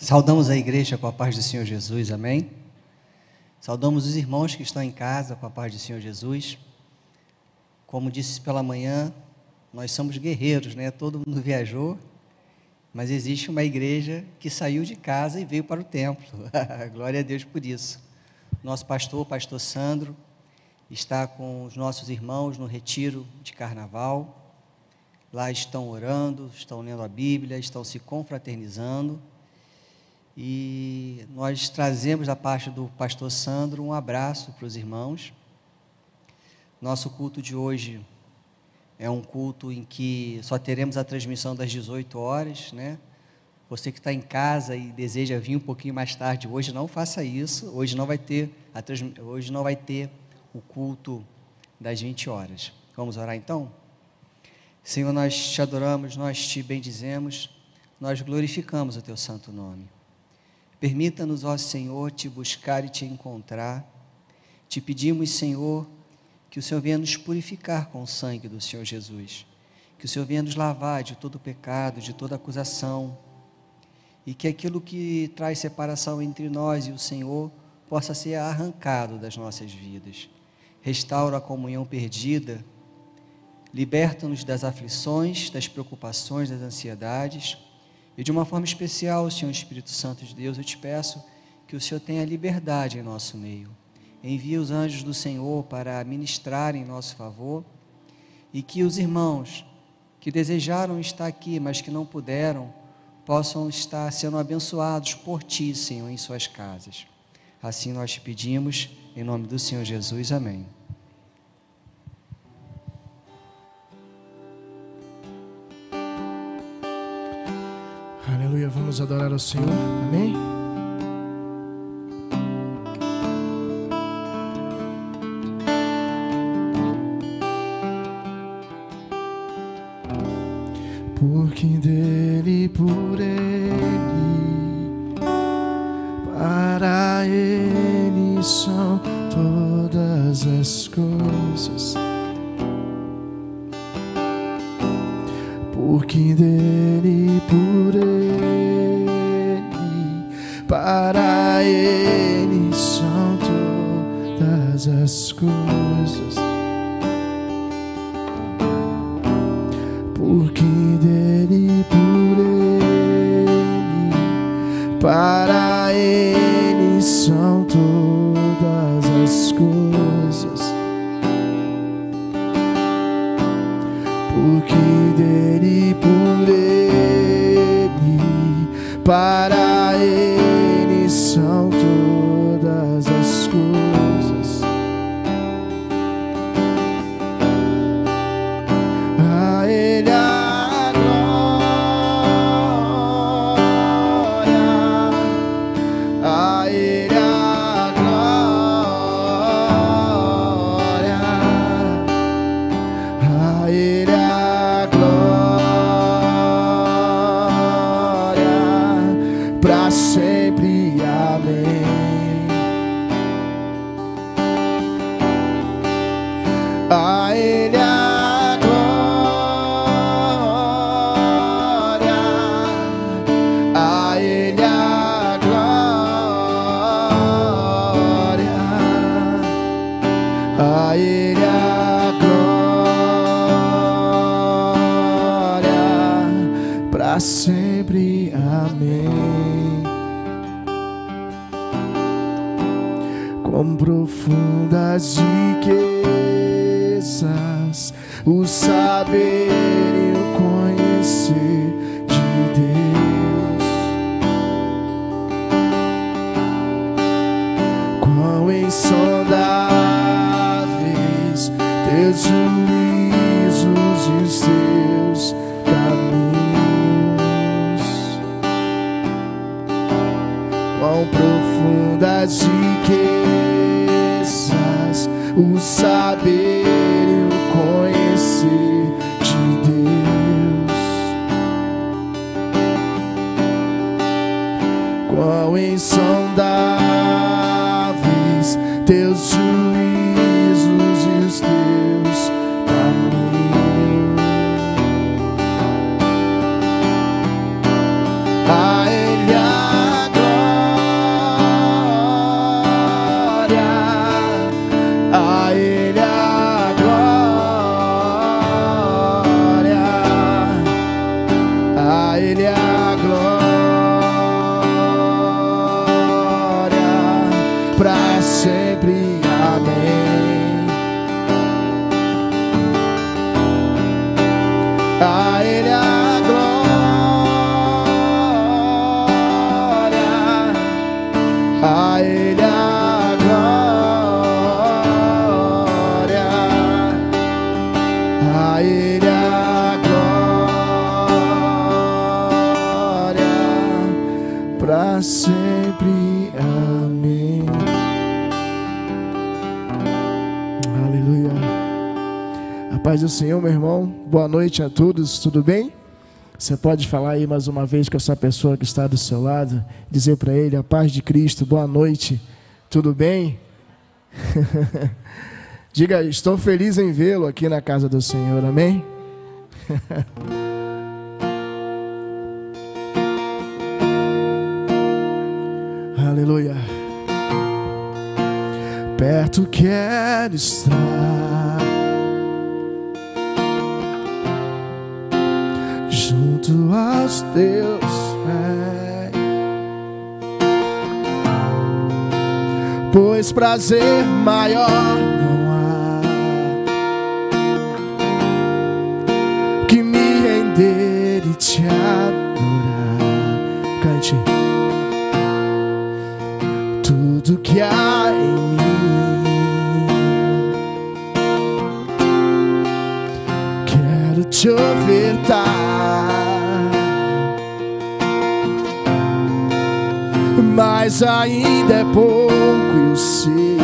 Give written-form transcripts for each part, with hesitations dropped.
Saudamos a igreja com a paz do Senhor Jesus, amém? Saudamos os irmãos que estão em casa com a paz do Senhor Jesus. Como disse pela manhã, nós somos guerreiros, né? Todo mundo viajou, mas existe uma igreja que saiu de casa e veio para o templo. Glória a Deus por isso. Nosso pastor, o pastor Sandro, está com os nossos irmãos no retiro de carnaval. Lá estão orando, estão lendo a Bíblia, estão se confraternizando. E nós trazemos da parte do pastor Sandro um abraço para os irmãos. Nosso culto de hoje é um culto em que só teremos a transmissão das 18 horas, né? Você que está em casa e deseja vir um pouquinho mais tarde hoje, não faça isso. Hoje não vai ter o culto das 20 horas. Vamos orar então? Senhor, nós te adoramos, nós te bendizemos, nós glorificamos o teu santo nome. Permita-nos, ó Senhor, te buscar e te encontrar. Te pedimos, Senhor, que o Senhor venha nos purificar com o sangue do Senhor Jesus, que o Senhor venha nos lavar de todo pecado, de toda acusação, e que aquilo que traz separação entre nós e o Senhor possa ser arrancado das nossas vidas. Restaura a comunhão perdida, liberta-nos das aflições, das preocupações, das ansiedades. E de uma forma especial, Senhor Espírito Santo de Deus, eu te peço que o Senhor tenha liberdade em nosso meio. Envie os anjos do Senhor para ministrar em nosso favor, e que os irmãos que desejaram estar aqui, mas que não puderam, possam estar sendo abençoados por Ti, Senhor, em suas casas. Assim nós te pedimos, em nome do Senhor Jesus, amém. Aleluia, vamos adorar ao Senhor, amém? Porque dele, por ele, para ele são todas as coisas. Porque dele, por ele, para ele são todas as coisas. Porque dele, por ele, para ele são todas as coisas. Porque dele, por ele, para ele são todas as coisas. A ele a glória, a ele a glória, a ele a glória, pra sempre, amém. A ele a glória, a ele a glória, a ele a glória, pra sempre, amém. Quão profundas riquezas o saber e o conhecer de Deus. Quão insondáveis teus juízos e os teus caminhos. Quão profundas riquezas o saber e o conhecer de Deus. Quão insondáveis teus juízos e os teus caminhos. A ele a para sempre. Amém. A Ele a glória, a Ele a glória, a Ele a glória, para sempre. Amém. Aleluia. A paz do Senhor, meu irmão. Boa noite a todos, tudo bem? Você pode falar aí mais uma vez com essa pessoa que está do seu lado, dizer para ele: a paz de Cristo, boa noite, tudo bem? Diga: estou feliz em vê-lo aqui na casa do Senhor, amém? Aleluia. Perto quero estar, junto aos teus pés, pois prazer maior não há que me render e te adorar. Cante. Tudo que há em mim quero te ofertar, mas ainda é pouco, eu sei,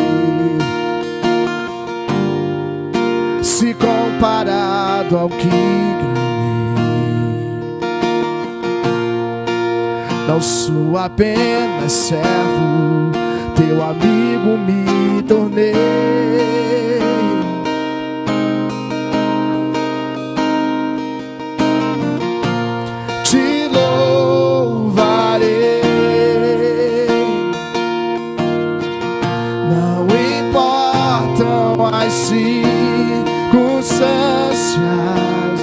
se comparado ao que ganhei. Não sou apenas servo, teu amigo me tornei. Te louvarei, não importam as circunstâncias,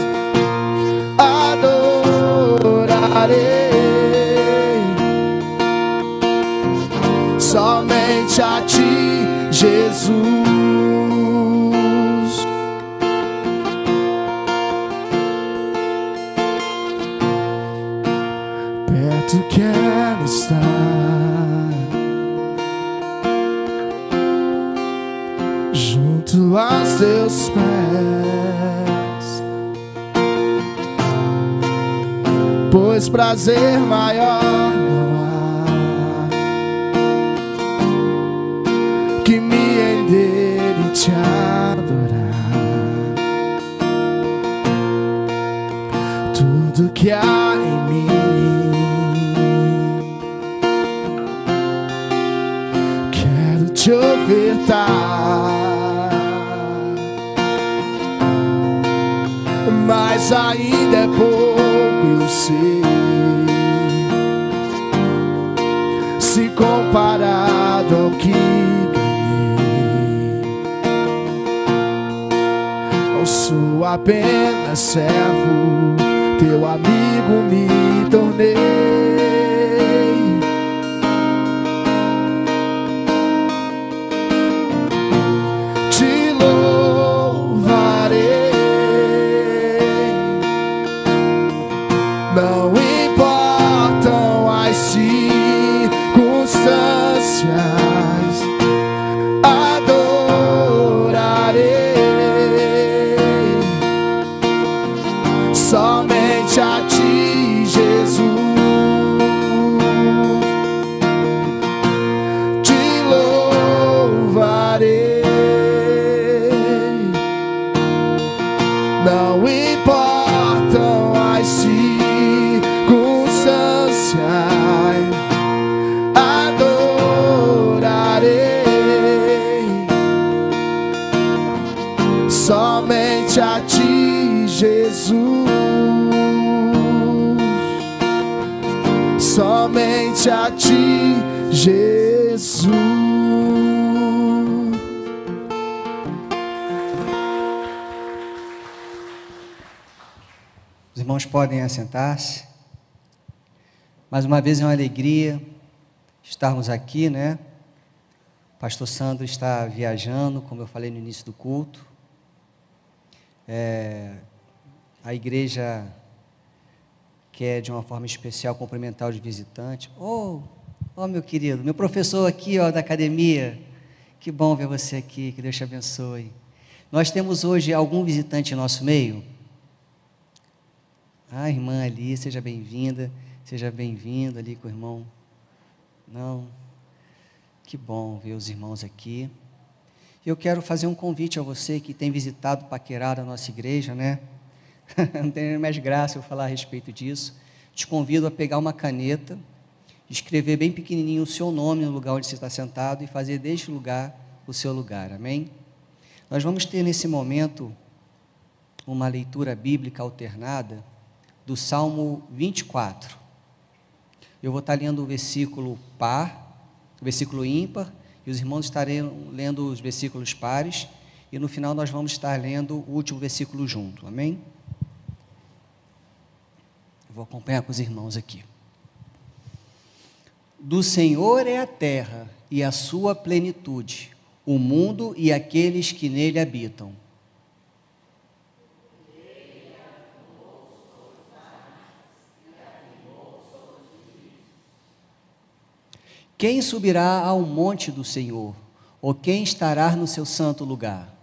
adorarei somente a ti, Jesus. Perto quero estar, junto aos teus pés, pois prazer maior não há que me render e te adorar. Tudo que há em mim quero te ofertar, mas ainda é pouco, eu sei, se comparado ao que sou apenas servo, teu amigo me tornei. Te louvarei, não importam as circunstâncias, adorarei somente a ti, Jesus. Te louvarei, não importam as circunstâncias, adorarei somente a ti, Jesus. Somente a ti, Jesus. Os irmãos podem assentar-se. Mais uma vez é uma alegria estarmos aqui, né? Pastor Sandro está viajando, como eu falei no início do culto. A igreja quer, de uma forma especial, cumprimentar os visitantes. Oh, meu querido, meu professor aqui, da academia. Que bom ver você aqui, que Deus te abençoe. Nós temos hoje algum visitante em nosso meio? A irmã ali, seja bem-vinda ali com o irmão. Não, que bom ver os irmãos aqui. Eu quero fazer um convite a você que tem visitado paquerado a nossa igreja, né? Não tem mais graça eu falar a respeito disso. Te convido a pegar uma caneta, escrever bem pequenininho o seu nome no lugar onde você está sentado e fazer deste lugar o seu lugar, amém? Nós vamos ter nesse momento uma leitura bíblica alternada do Salmo 24. Eu vou estar lendo o versículo par, o versículo ímpar, e os irmãos estarão lendo os versículos pares, e no final nós vamos estar lendo o último versículo junto, amém? Vou acompanhar com os irmãos aqui. Do Senhor é a terra e a sua plenitude, o mundo e aqueles que nele habitam. Quem subirá ao monte do Senhor? Ou quem estará no seu santo lugar?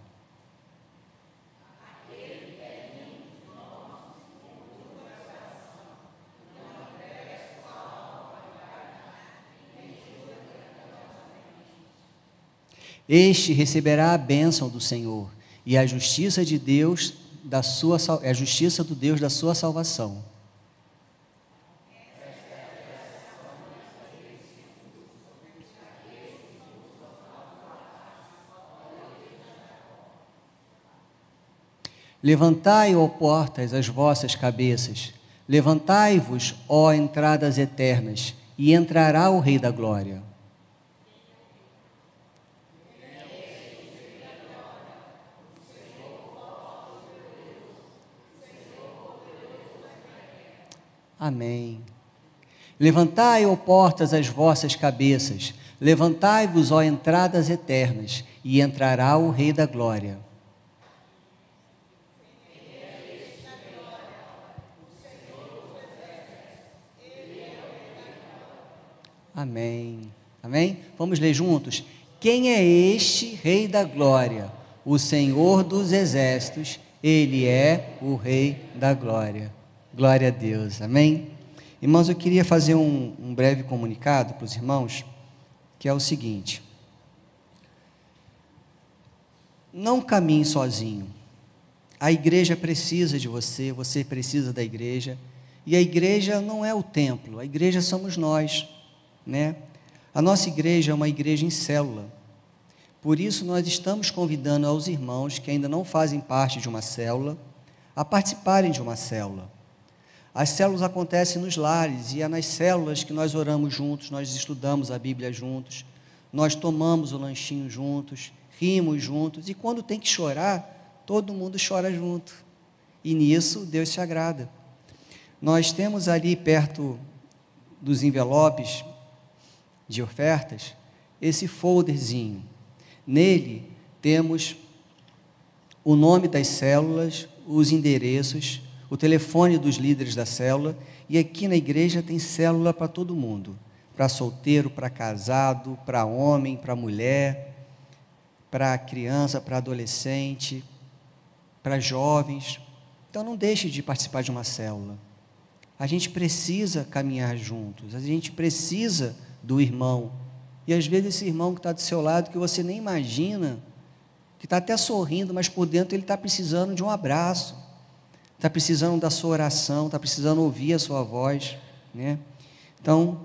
Este receberá a bênção do Senhor e a justiça de Deus a justiça do Deus da sua salvação. Levantai, ó portas, as vossas cabeças, levantai-vos, ó entradas eternas, e entrará o Rei da Glória. Amém. Levantai, ó portas, as vossas cabeças, levantai-vos, ó entradas eternas, e entrará o Rei da Glória. Amém. Amém? Vamos ler juntos? Quem é este Rei da Glória? O Senhor dos Exércitos, Ele é o Rei da Glória. Glória a Deus. Amém? Irmãos, eu queria fazer um breve comunicado para os irmãos, que é o seguinte: não caminhe sozinho. A igreja precisa de você, você precisa da igreja, e a igreja não é o templo, a igreja somos nós, né? A nossa igreja é uma igreja em célula. Por isso nós estamos convidando aos irmãos que ainda não fazem parte de uma célula a participarem de uma célula. As células acontecem nos lares, e é nas células que nós oramos juntos, nós estudamos a Bíblia juntos, nós tomamos o lanchinho juntos, rimos juntos, e quando tem que chorar, todo mundo chora junto, e nisso Deus se agrada. Nós temos ali perto dos envelopes de ofertas, esse folderzinho. Nele temos o nome das células, os endereços, o telefone dos líderes da célula, e aqui na igreja tem célula para todo mundo, para solteiro, para casado, para homem, para mulher, para criança, para adolescente, para jovens. Então não deixe de participar de uma célula. A gente precisa caminhar juntos, a gente precisa do irmão, e às vezes esse irmão que está do seu lado, que você nem imagina, que está até sorrindo, mas por dentro ele está precisando de um abraço, está precisando da sua oração, está precisando ouvir a sua voz, né? Então,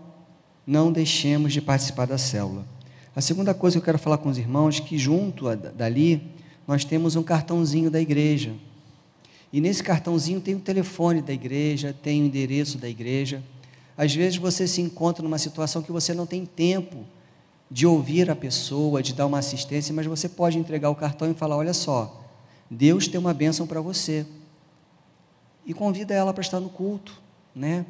não deixemos de participar da célula. A segunda coisa que eu quero falar com os irmãos, que junto dali, nós temos um cartãozinho da igreja, e nesse cartãozinho tem o telefone da igreja, tem o endereço da igreja. Às vezes você se encontra numa situação que você não tem tempo de ouvir a pessoa, de dar uma assistência, mas você pode entregar o cartão e falar: olha só, Deus tem uma bênção para você, e convida ela para estar no culto, né?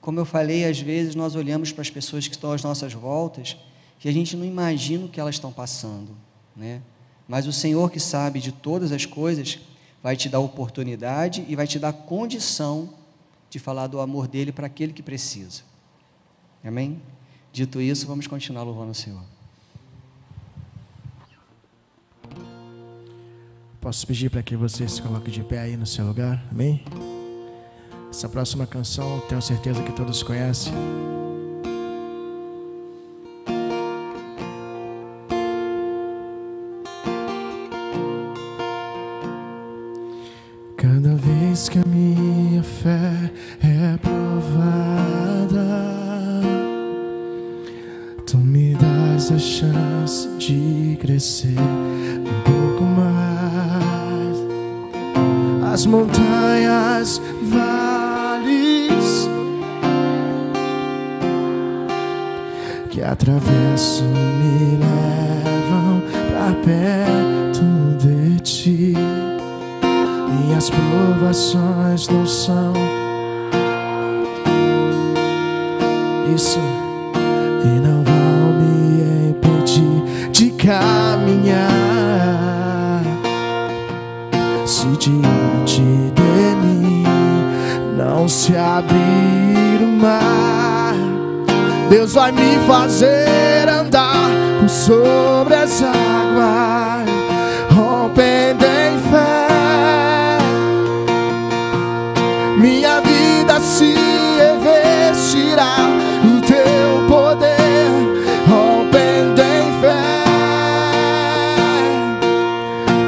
Como eu falei, às vezes nós olhamos para as pessoas que estão às nossas voltas, que a gente não imagina o que elas estão passando, né? Mas o Senhor, que sabe de todas as coisas, vai te dar oportunidade e vai te dar condição de falar do amor dele para aquele que precisa. Amém? Dito isso, vamos continuar louvando o Senhor. Posso pedir para que você se coloque de pé aí no seu lugar? Amém? Essa próxima canção, tenho certeza que todos conhecem. Cada vez que a minha fé é provada, tu me dás a chance de crescer um pouco mais. As montanhas, vales que atravesso me levam pra perto de ti. Minhas provações não são isso, e não vão me impedir de caminhar. Se diante de mim não se abrir o mar, Deus vai me fazer andar por sobre as águas, rompendo em fé. Minha vida se revestirá do teu poder, rompendo em fé.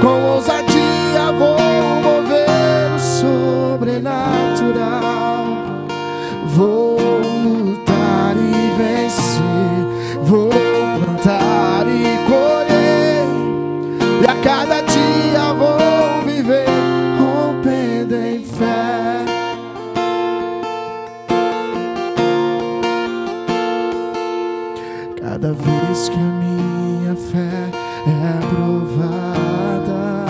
Com ousadia vou mover o sobrenatural. Vou lutar e vencer, vou plantar e colher, e a cada dia vou viver rompendo em fé. Cada vez que a minha fé é provada,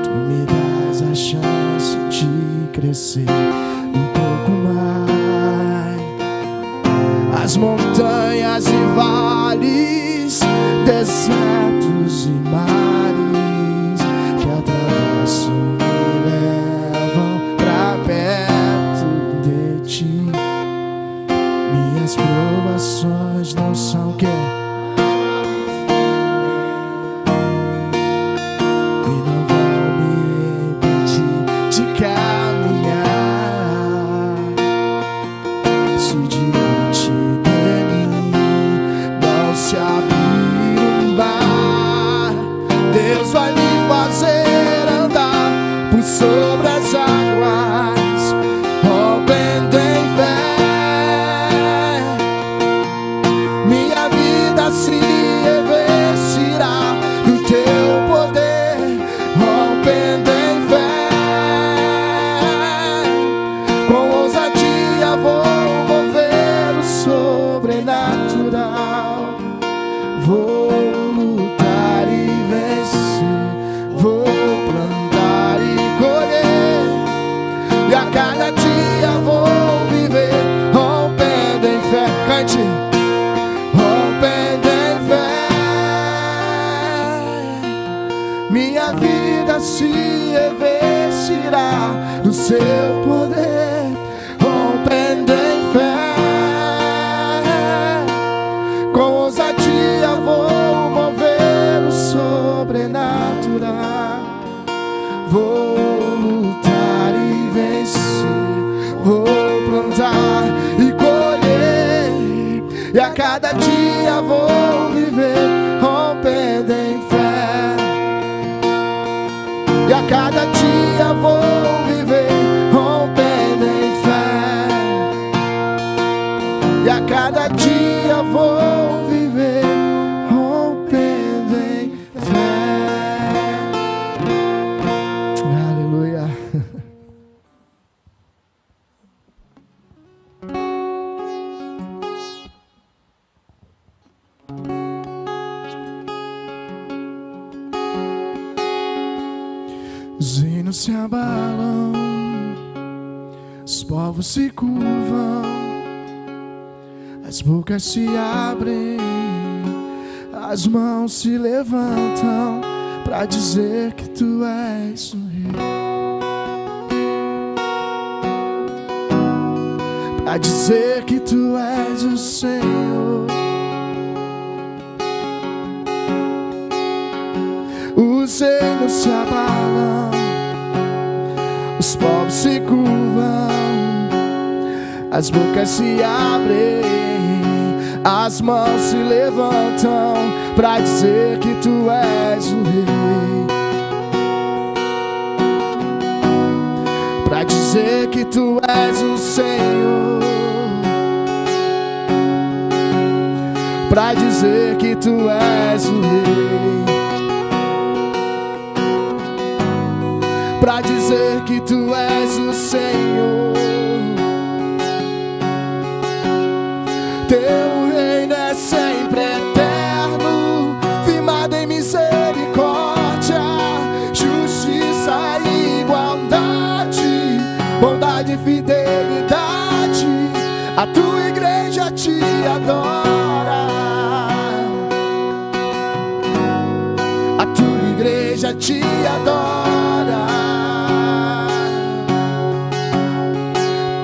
tu me dás a chance de crescer um pouco mais. As montanhas e vales, desertos e mares que atravesso me levam pra perto de ti. Minhas provações não são o quê? E não vão me impedir de caminhar. Se diante de mim não se abrir um mar, Deus vai me fazer andar por sobre as águas, rompendo em fé. Se revestirá do teu poder, rompendo em fé. Com ousadia vou mover o sobrenatural. Vou lutar e vencer, vou plantar e colher, e a cada dia vou viver rompendo em fé. Cante. Minha vida se revestirá do seu poder, rompendo em fé. Com ousadia vou mover o sobrenatural. Vou lutar e vencer, vou plantar e colher, e a cada dia vou viver rompendo em fé. E a cada dia vou viver rompendo em fé. E a cada dia vou viver rompendo em fé. Aleluia. Os hinos se abalam, os povos se curvam, as as bocas se abrem, as mãos se levantam para dizer que tu és o Rei, para dizer que tu és o Senhor. Os reinos se abalam, os povos se curvam, as bocas se abrem, as mãos se levantam para dizer que tu és o Rei, para dizer que tu és o Senhor, para dizer que tu és o Rei, para dizer que tu és o Senhor. Teu reino é sempre eterno, firmado em misericórdia, justiça e igualdade, bondade e fidelidade. A tua igreja te adora, a tua igreja te adora.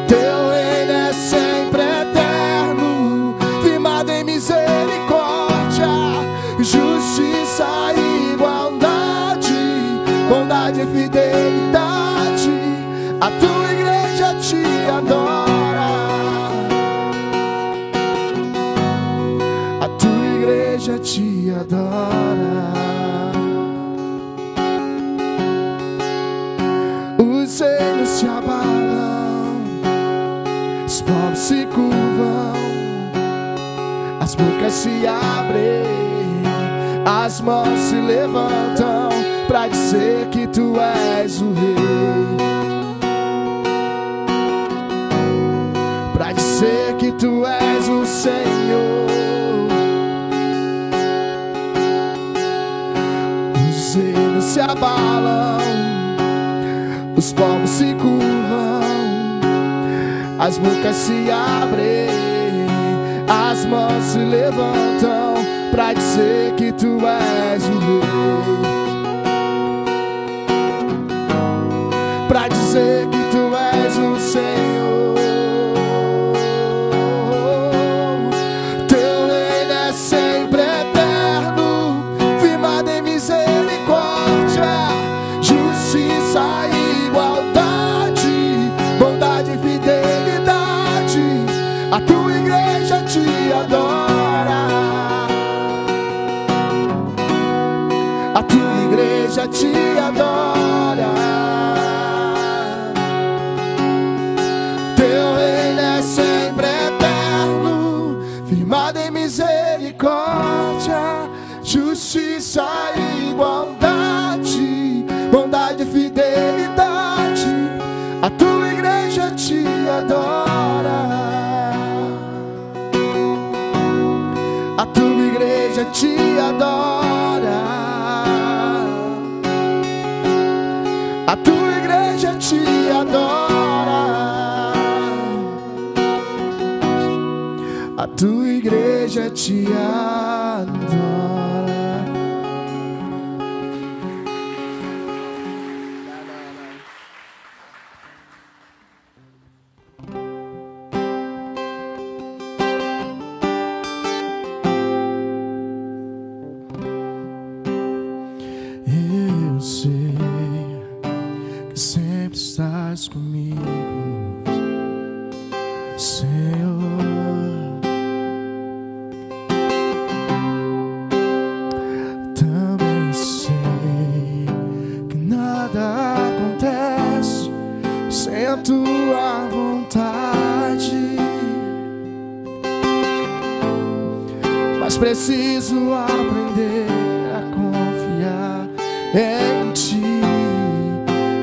Teu reino é sempre eterno, firmado em misericórdia, justiça e igualdade, bondade e fidelidade. A tua igreja te adora, a tua igreja te adora. Os reinos se abalam, os povos se curvam, as bocas se abrem, as mãos se levantam para dizer que tu és o Rei, para dizer que tu és o Senhor. Os reinos se abalam, os povos se curvam, as bocas se abrem, as mãos se levantam para dizer que tu és o Rei, para dizer que tu és o Senhor. Teu reino é sempre eterno, firmado em misericórdia, justiça e igualdade, bondade e fidelidade. A tua igreja te adora, a tua igreja te adora. Teu reino é sempre eterno, firmado em misericórdia, justiça e igualdade, bondade e fidelidade. A tua igreja te adora, a tua igreja te adora, a tua igreja te adora, a tua igreja te adora. Eu sei que sempre estás comigo, Senhor. Também sei que nada acontece sem a tua vontade, mas preciso aprender a confiar em ti,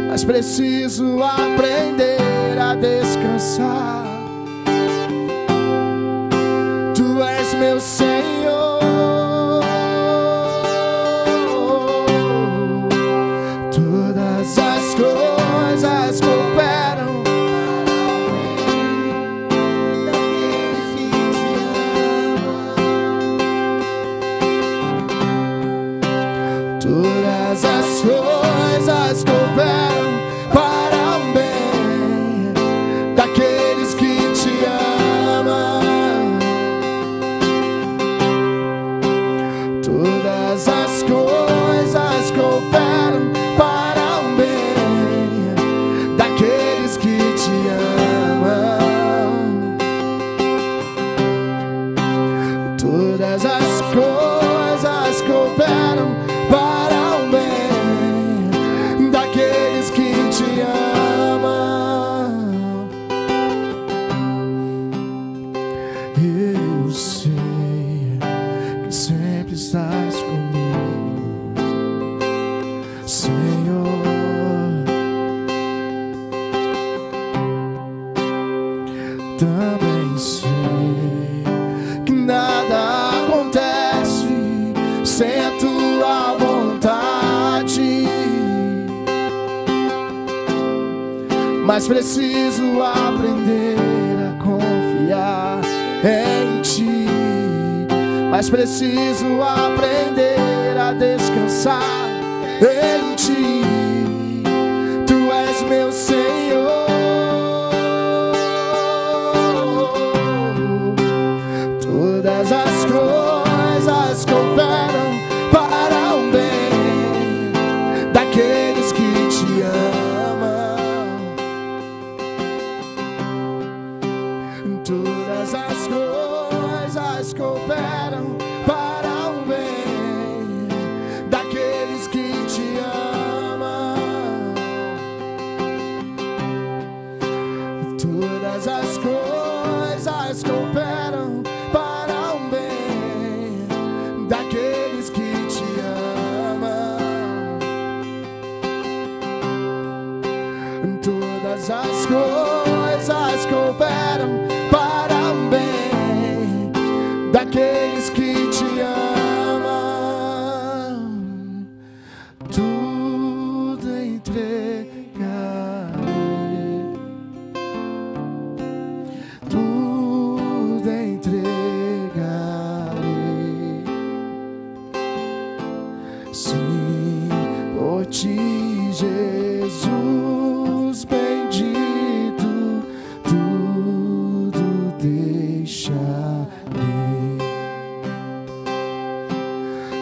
mas preciso aprender a descansar. Tu és meu Senhor, todas as coisas cooperam daqueles que te amam. Todas as coisas cooperam para o bem daqueles que te amam. Eu sei que sempre estás comigo, Senhor. Também sei que nada acontece sem a tua vontade, mas preciso aprender a confiar em ti, mas preciso aprender a descansar em ti. Tu és meu Senhor. Todas as coisas cooperam para o bem daqueles que te amam. Todas as coisas cooperam para o bem daqueles que te amam. Todas as coisas cooperam para o bem daqueles que te amam. Todas as coisas cooperam para o bem daqueles que te amam. Tudo entregarei, tudo entregarei. Sim, por ti, Jesus bendito, tudo deixarei.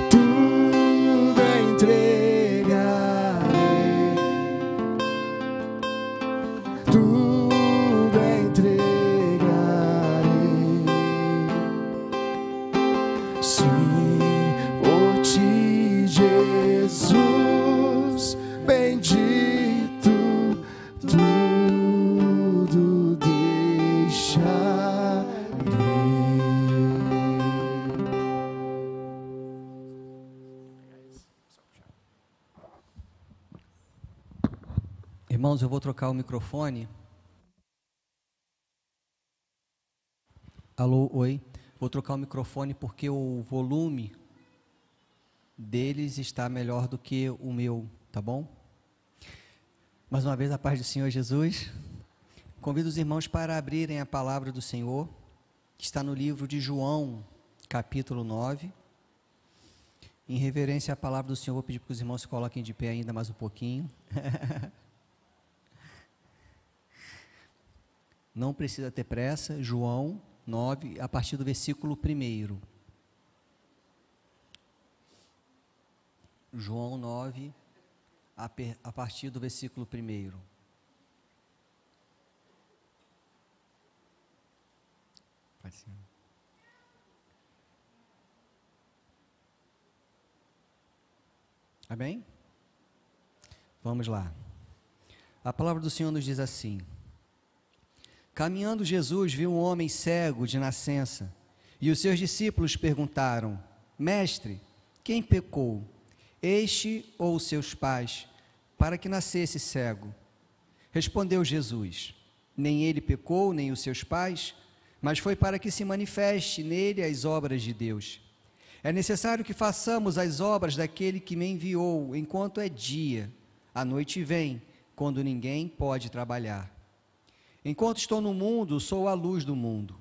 Tudo entregarei, tudo entregarei. Sim, por ti, Jesus bendito, tudo deixarei. Irmãos, eu vou trocar o microfone. Alô, oi. Vou trocar o microfone porque o volume deles está melhor do que o meu, tá bom? Mais uma vez, a paz do Senhor Jesus. Convido os irmãos para abrirem a palavra do Senhor, que está no livro de João, capítulo 9. Em reverência à palavra do Senhor, vou pedir para que os irmãos se coloquem de pé ainda mais um pouquinho. Não precisa ter pressa. João 9, a partir do versículo 1. João 9, a partir do versículo 1. Pode ser. Amém? Vamos lá. A palavra do Senhor nos diz assim: caminhando Jesus viu um homem cego de nascença, e os seus discípulos perguntaram: Mestre, quem pecou, este ou seus pais, para que nascesse cego? Respondeu Jesus: nem ele pecou, nem os seus pais, mas foi para que se manifeste nele as obras de Deus. É necessário que façamos as obras daquele que me enviou, enquanto é dia. A noite vem, quando ninguém pode trabalhar. Enquanto estou no mundo, sou a luz do mundo.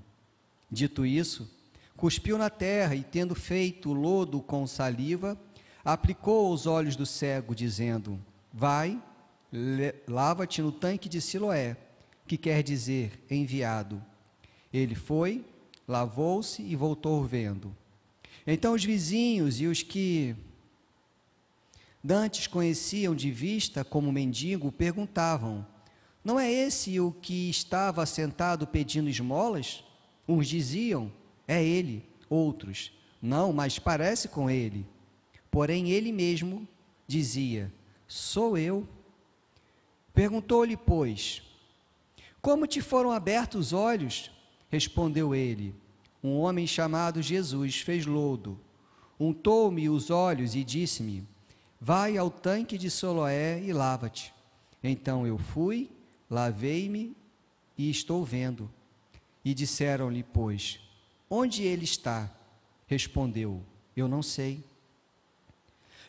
Dito isso, cuspiu na terra e, tendo feito lodo com saliva, aplicou aos olhos do cego, dizendo: vai, lava-te no tanque de Siloé, que quer dizer enviado. Ele foi, lavou-se e voltou vendo. Então os vizinhos e os que dantes conheciam de vista como mendigo perguntavam: não é esse o que estava sentado pedindo esmolas? Uns diziam: é ele. Outros: não, mas parece com ele. Porém, ele mesmo dizia: sou eu. Perguntou-lhe, pois: como te foram abertos os olhos? Respondeu ele: um homem chamado Jesus fez lodo, untou-me os olhos e disse-me: vai ao tanque de Siloé e lava-te. Então eu fui, lavei-me e estou vendo. E disseram-lhe, pois: onde ele está? Respondeu: eu não sei.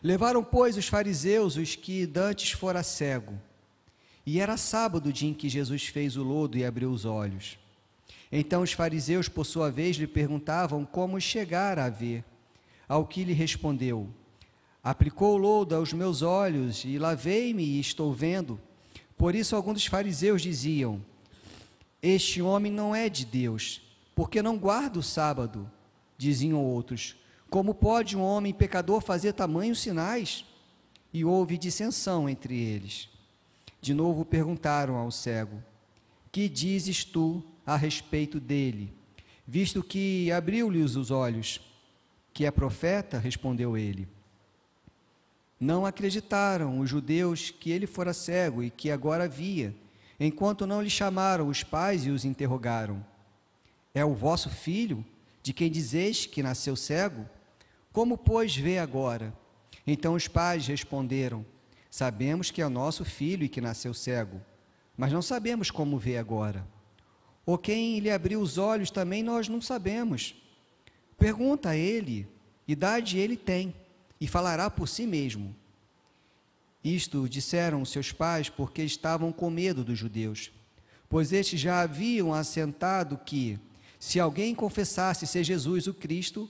Levaram, pois, os fariseus os que dantes fora cego. E era sábado o dia em que Jesus fez o lodo e abriu os olhos. Então os fariseus, por sua vez, lhe perguntavam como chegar a ver. Ao que lhe respondeu: aplicou o lodo aos meus olhos e lavei-me e estou vendo. Por isso alguns dos fariseus diziam: este homem não é de Deus, porque não guarda o sábado. Diziam outros: como pode um homem pecador fazer tamanhos sinais? E houve dissensão entre eles. De novo perguntaram ao cego: que dizes tu a respeito dele, visto que abriu-lhes os olhos? Que é profeta? Respondeu ele. Não acreditaram os judeus que ele fora cego e que agora via, enquanto não lhe chamaram os pais e os interrogaram: é o vosso filho, de quem dizeis que nasceu cego? Como, pois, vê agora? Então os pais responderam: sabemos que é o nosso filho e que nasceu cego, mas não sabemos como vê agora. Ou quem lhe abriu os olhos também nós não sabemos. Pergunta a ele, idade ele tem, e falará por si mesmo. Isto disseram seus pais porque estavam com medo dos judeus, pois estes já haviam assentado que, se alguém confessasse ser Jesus o Cristo,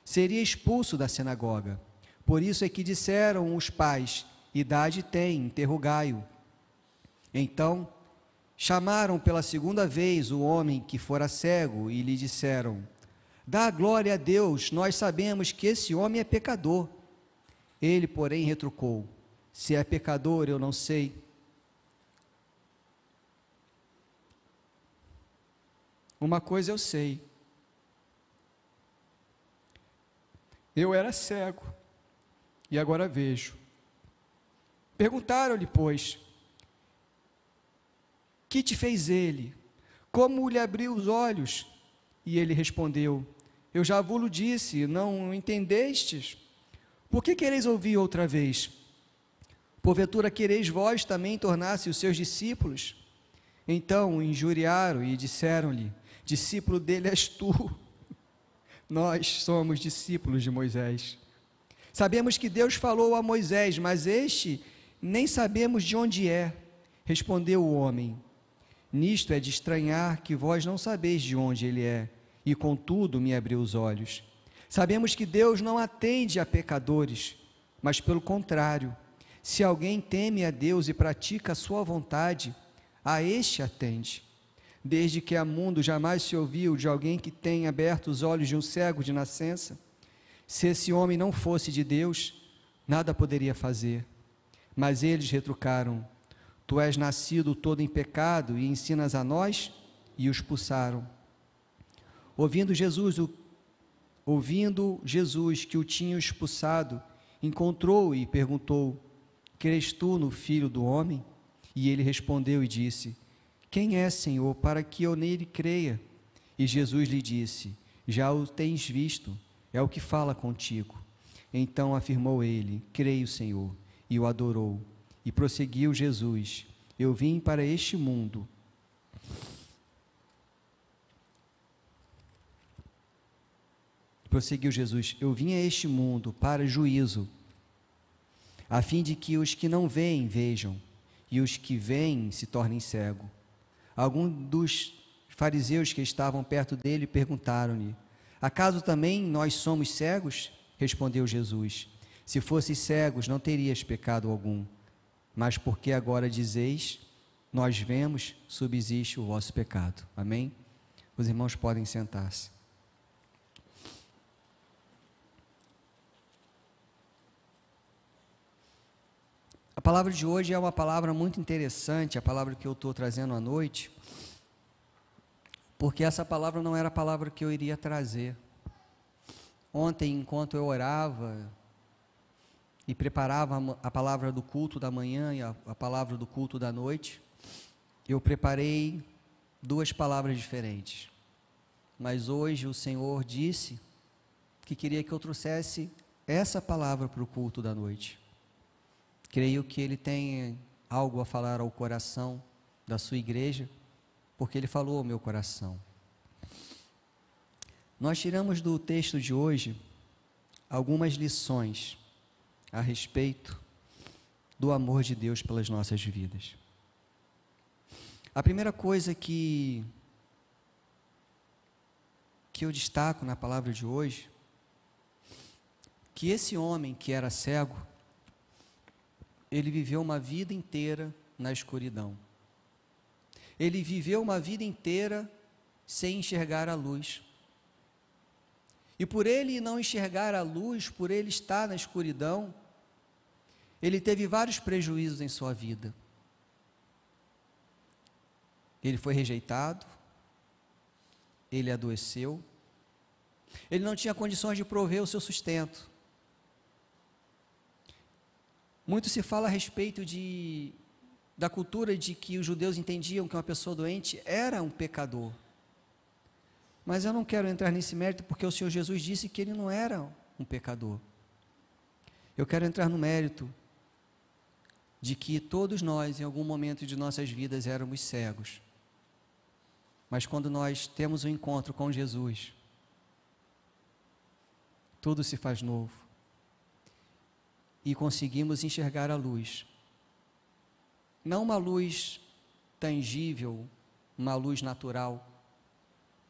seria expulso da sinagoga. Por isso é que disseram os pais: idade tem, interrogai-o. Então chamaram pela segunda vez o homem que fora cego e lhe disseram: dá glória a Deus, nós sabemos que esse homem é pecador. Ele, porém, retrucou: se é pecador, eu não sei. Uma coisa eu sei: eu era cego e agora vejo. Perguntaram-lhe, pois: que te fez ele? Como lhe abriu os olhos? E ele respondeu: eu já vos disse, não entendestes? Por que quereis ouvir outra vez? Porventura quereis vós também tornar-se os seus discípulos? Então injuriaram e disseram-lhe: discípulo dele és tu. Nós somos discípulos de Moisés. Sabemos que Deus falou a Moisés, mas este nem sabemos de onde é. Respondeu o homem: nisto é de estranhar que vós não sabeis de onde ele é, e contudo me abriu os olhos. Sabemos que Deus não atende a pecadores, mas pelo contrário, se alguém teme a Deus e pratica a sua vontade, a este atende. Desde que há mundo jamais se ouviu de alguém que tenha aberto os olhos de um cego de nascença. Se esse homem não fosse de Deus, nada poderia fazer. Mas eles retrucaram: tu és nascido todo em pecado e ensinas a nós? E o expulsaram. Ouvindo Jesus que o tinham expulsado, encontrou-o e perguntou: crês tu no Filho do Homem? E ele respondeu e disse: quem é, Senhor, para que eu nele creia? E Jesus lhe disse: já o tens visto, é o que fala contigo. Então afirmou ele: creio, Senhor, e o adorou. E prosseguiu Jesus: eu vim para este mundo. Prosseguiu Jesus: eu vim a este mundo para juízo, a fim de que os que não veem vejam, e os que veem se tornem cegos. Alguns dos fariseus que estavam perto dele perguntaram-lhe: acaso também nós somos cegos? Respondeu Jesus: se fosseis cegos, não terias pecado algum. Mas porque agora dizeis, nós vemos, subsiste o vosso pecado. Amém? Os irmãos podem sentar-se. A palavra de hoje é uma palavra muito interessante, a palavra que eu estou trazendo à noite, porque essa palavra não era a palavra que eu iria trazer. Ontem, enquanto eu orava e preparava a palavra do culto da manhã e a palavra do culto da noite, eu preparei 2 palavras diferentes. Mas hoje o Senhor disse que queria que eu trouxesse essa palavra para o culto da noite. Creio que Ele tem algo a falar ao coração da sua igreja, porque Ele falou ao meu coração. Nós tiramos do texto de hoje algumas lições a respeito do amor de Deus pelas nossas vidas. A primeira coisa que eu destaco na palavra de hoje, que esse homem que era cego, ele viveu uma vida inteira na escuridão. Ele viveu uma vida inteira sem enxergar a luz. E por ele não enxergar a luz, por ele estar na escuridão, ele teve vários prejuízos em sua vida. Ele foi rejeitado, ele adoeceu, ele não tinha condições de prover o seu sustento. Muito se fala a respeito da cultura de que os judeus entendiam que uma pessoa doente era um pecador. Mas eu não quero entrar nesse mérito porque o Senhor Jesus disse que ele não era um pecador. Eu quero entrar no mérito de que todos nós, em algum momento de nossas vidas, éramos cegos. Mas quando nós temos um encontro com Jesus, tudo se faz novo. E conseguimos enxergar a luz. Não uma luz tangível, uma luz natural,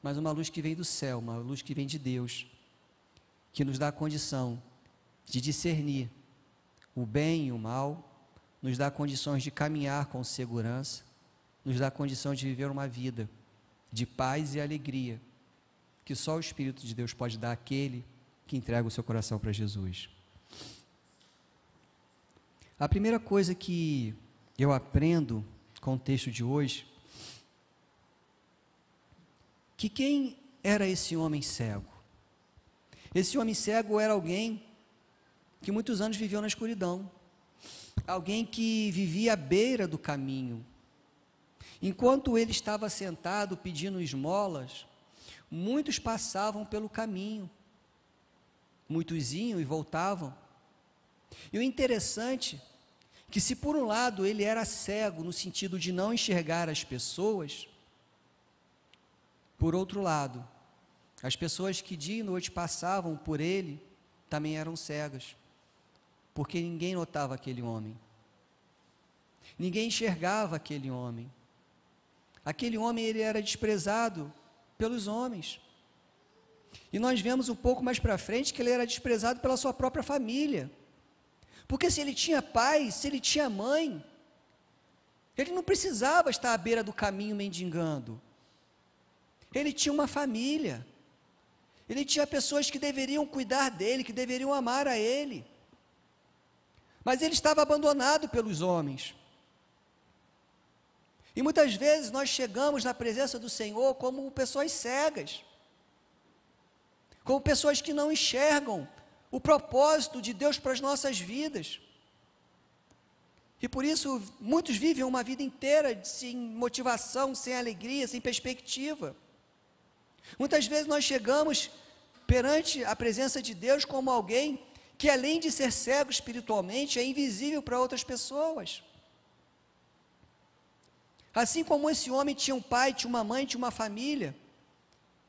mas uma luz que vem do céu, uma luz que vem de Deus, que nos dá a condição de discernir o bem e o mal, nos dá condições de caminhar com segurança, nos dá condição de viver uma vida de paz e alegria, que só o Espírito de Deus pode dar àquele que entrega o seu coração para Jesus. A primeira coisa que eu aprendo com o texto de hoje, que quem era esse homem cego? Esse homem cego era alguém que muitos anos viveu na escuridão, alguém que vivia à beira do caminho. Enquanto ele estava sentado pedindo esmolas, muitos passavam pelo caminho, muitos iam e voltavam. E o interessante é que, se por um lado ele era cego no sentido de não enxergar as pessoas, por outro lado, as pessoas que dia e noite passavam por ele também eram cegas, porque ninguém notava aquele homem, ninguém enxergava aquele homem. Aquele homem, ele era desprezado pelos homens. E nós vemos um pouco mais para frente que ele era desprezado pela sua própria família. Porque se ele tinha pai, se ele tinha mãe, ele não precisava estar à beira do caminho mendigando. Ele tinha uma família. Ele tinha pessoas que deveriam cuidar dele, que deveriam amar a ele. Mas ele estava abandonado pelos homens. E muitas vezes nós chegamos na presença do Senhor como pessoas cegas, como pessoas que não enxergam o propósito de Deus para as nossas vidas. E por isso muitos vivem uma vida inteira sem motivação, sem alegria, sem perspectiva. Muitas vezes nós chegamos perante a presença de Deus como alguém que, além de ser cego espiritualmente, é invisível para outras pessoas. Assim como esse homem tinha um pai, tinha uma mãe, tinha uma família,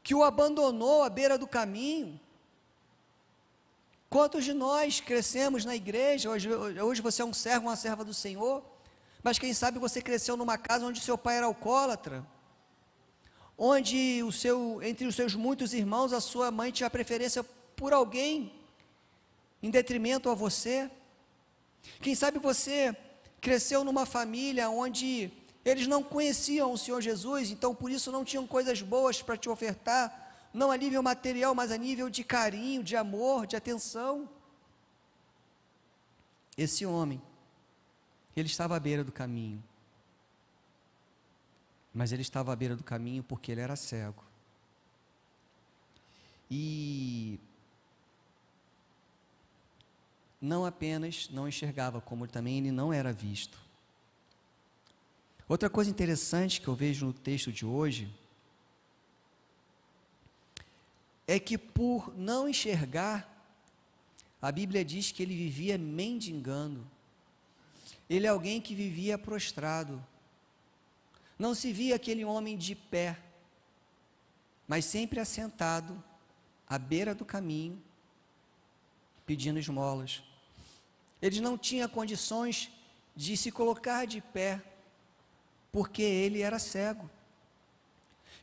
que o abandonou à beira do caminho. Quantos de nós crescemos na igreja, hoje você é um servo, uma serva do Senhor, mas quem sabe você cresceu numa casa onde seu pai era alcoólatra, onde entre os seus muitos irmãos, a sua mãe tinha preferência por alguém, em detrimento a você. Quem sabe você cresceu numa família onde eles não conheciam o Senhor Jesus, então por isso não tinham coisas boas para te ofertar, não a nível material, mas a nível de carinho, de amor, de atenção. Esse homem, ele estava à beira do caminho, mas ele estava à beira do caminho porque ele era cego. E não apenas não enxergava, como também ele não era visto. Outra coisa interessante que eu vejo no texto de hoje é que, por não enxergar, a Bíblia diz que ele vivia mendigando. Ele é alguém que vivia prostrado. Não se via aquele homem de pé, mas sempre assentado à beira do caminho, pedindo esmolas. Ele não tinha condições de se colocar de pé, porque ele era cego.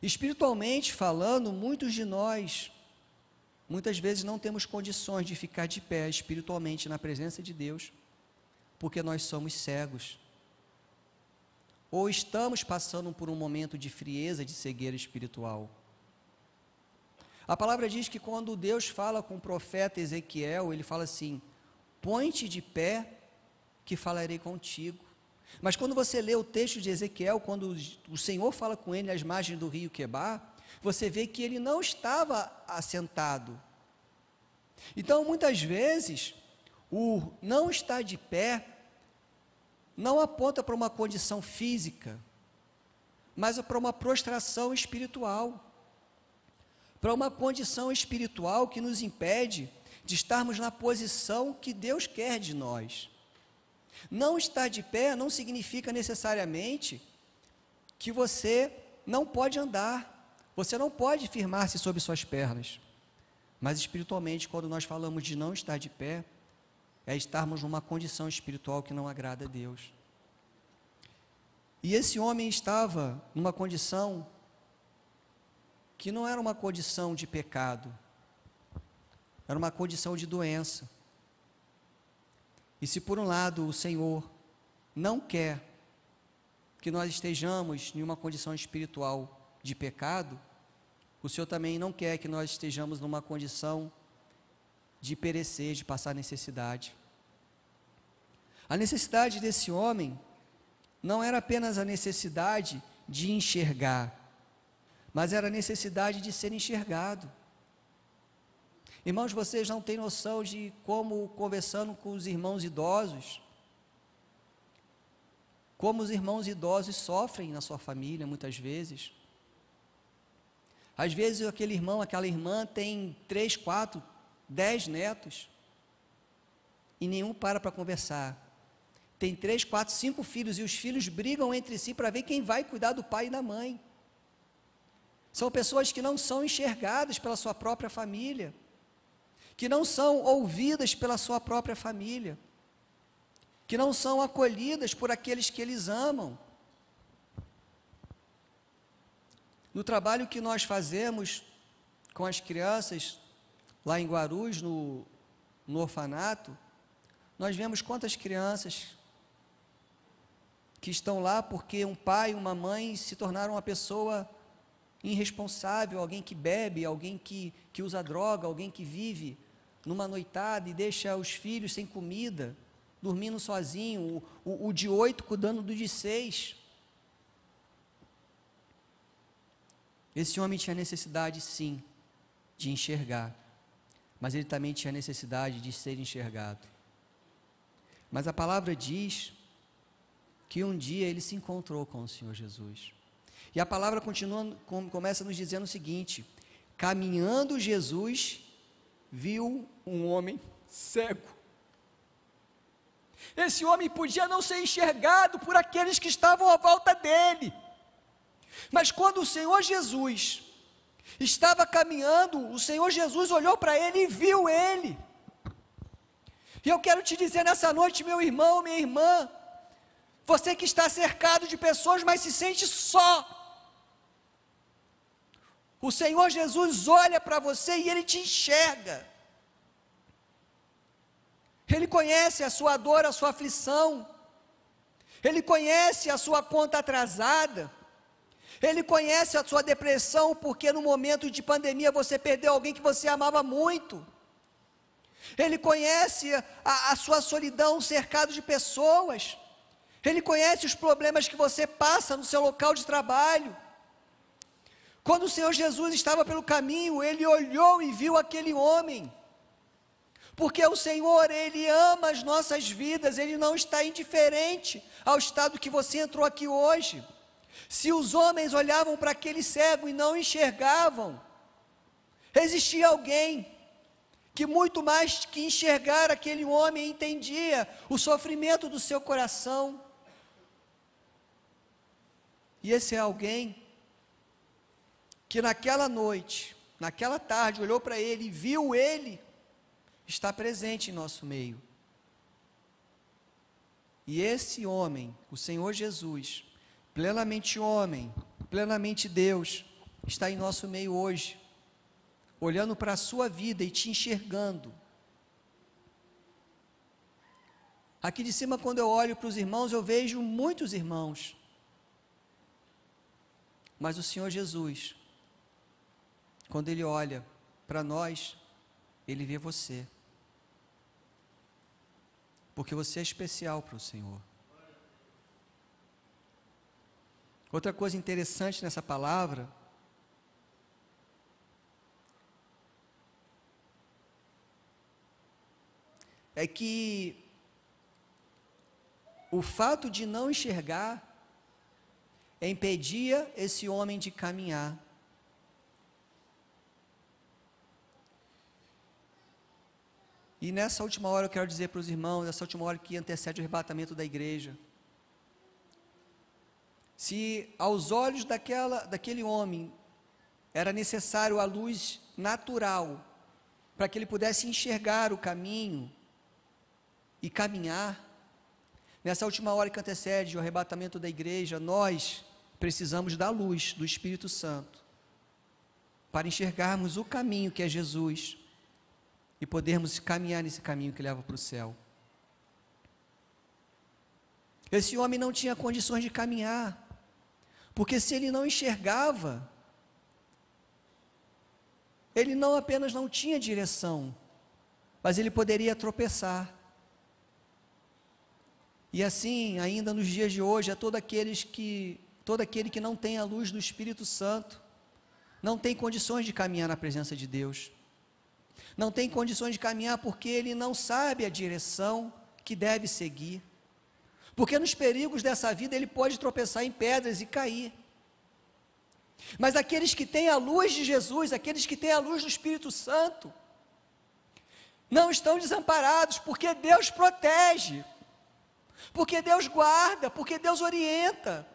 Espiritualmente falando, muitos de nós, muitas vezes não temos condições de ficar de pé espiritualmente na presença de Deus, porque nós somos cegos. Ou estamos passando por um momento de frieza, de cegueira espiritual. A palavra diz que quando Deus fala com o profeta Ezequiel, ele fala assim: põe-te de pé, que falarei contigo. Mas quando você lê o texto de Ezequiel, quando o Senhor fala com ele às margens do rio Quebar, você vê que ele não estava assentado. Então, muitas vezes, o não estar de pé não aponta para uma condição física, mas para uma prostração espiritual, para uma condição espiritual que nos impede de estarmos na posição que Deus quer de nós. Não estar de pé não significa necessariamente que você não pode andar, você não pode firmar-se sobre suas pernas, mas espiritualmente, quando nós falamos de não estar de pé, é estarmos numa condição espiritual que não agrada a Deus. E esse homem estava numa condição que não era uma condição de pecado, era uma condição de doença. E se por um lado o Senhor não quer que nós estejamos em uma condição espiritual de pecado, o Senhor também não quer que nós estejamos numa condição de perecer, de passar necessidade. A necessidade desse homem não era apenas a necessidade de enxergar, mas era a necessidade de ser enxergado. Irmãos, vocês não têm noção de como, conversando com os irmãos idosos, como os irmãos idosos sofrem na sua família, muitas vezes. Às vezes aquele irmão, aquela irmã tem 3, 4, 10 netos, e nenhum para conversar. Tem 3, 4, 5 filhos, e os filhos brigam entre si para ver quem vai cuidar do pai e da mãe. São pessoas que não são enxergadas pela sua própria família, que não são ouvidas pela sua própria família, que não são acolhidas por aqueles que eles amam. No trabalho que nós fazemos com as crianças, lá em Guarulhos, no orfanato, nós vemos quantas crianças que estão lá porque um pai e uma mãe se tornaram uma pessoa irresponsável, alguém que bebe, alguém que usa droga, alguém que vive numa noitada e deixa os filhos sem comida, dormindo sozinho, o de 8 cuidando do de 6. Esse homem tinha necessidade, sim, de enxergar, mas ele também tinha necessidade de ser enxergado. Mas a palavra diz que um dia ele se encontrou com o Senhor Jesus. E a palavra começa nos dizendo o seguinte: caminhando Jesus, viu um homem cego. Esse homem podia não ser enxergado por aqueles que estavam à volta dele, mas quando o Senhor Jesus estava caminhando, o Senhor Jesus olhou para ele e viu ele. E eu quero te dizer nessa noite, meu irmão, minha irmã, você que está cercado de pessoas, mas se sente só, o Senhor Jesus olha para você e Ele te enxerga. Ele conhece a sua dor, a sua aflição, Ele conhece a sua conta atrasada, Ele conhece a sua depressão, porque no momento de pandemia você perdeu alguém que você amava muito. Ele conhece a sua solidão cercado de pessoas. Ele conhece os problemas que você passa no seu local de trabalho. Quando o Senhor Jesus estava pelo caminho, Ele olhou e viu aquele homem. Porque o Senhor, Ele ama as nossas vidas, Ele não está indiferente ao estado que você entrou aqui hoje. Se os homens olhavam para aquele cego e não enxergavam, existia alguém que muito mais que enxergar aquele homem entendia o sofrimento do seu coração. E esse é alguém que naquela noite, naquela tarde, olhou para ele e viu ele estar presente em nosso meio. E esse homem, o Senhor Jesus, plenamente homem, plenamente Deus, está em nosso meio hoje, olhando para a sua vida e te enxergando. Aqui de cima, quando eu olho para os irmãos, eu vejo muitos irmãos. Mas o Senhor Jesus, quando Ele olha para nós, Ele vê você. Porque você é especial para o Senhor. Outra coisa interessante nessa palavra é que o fato de não enxergar impedia esse homem de caminhar. E nessa última hora eu quero dizer para os irmãos, nessa última hora que antecede o arrebatamento da igreja, se aos olhos daquele homem era necessário a luz natural para que ele pudesse enxergar o caminho e caminhar, nessa última hora que antecede o arrebatamento da igreja, nós precisamos da luz do Espírito Santo para enxergarmos o caminho que é Jesus e podermos caminhar nesse caminho que leva para o céu. Esse homem não tinha condições de caminhar, porque se ele não enxergava, ele não apenas não tinha direção, mas ele poderia tropeçar. E assim, ainda nos dias de hoje, é todo aquele que não tem a luz do Espírito Santo, não tem condições de caminhar na presença de Deus. Não tem condições de caminhar porque ele não sabe a direção que deve seguir. Porque nos perigos dessa vida ele pode tropeçar em pedras e cair. Mas aqueles que têm a luz de Jesus, aqueles que têm a luz do Espírito Santo, não estão desamparados, porque Deus protege, porque Deus guarda, porque Deus orienta.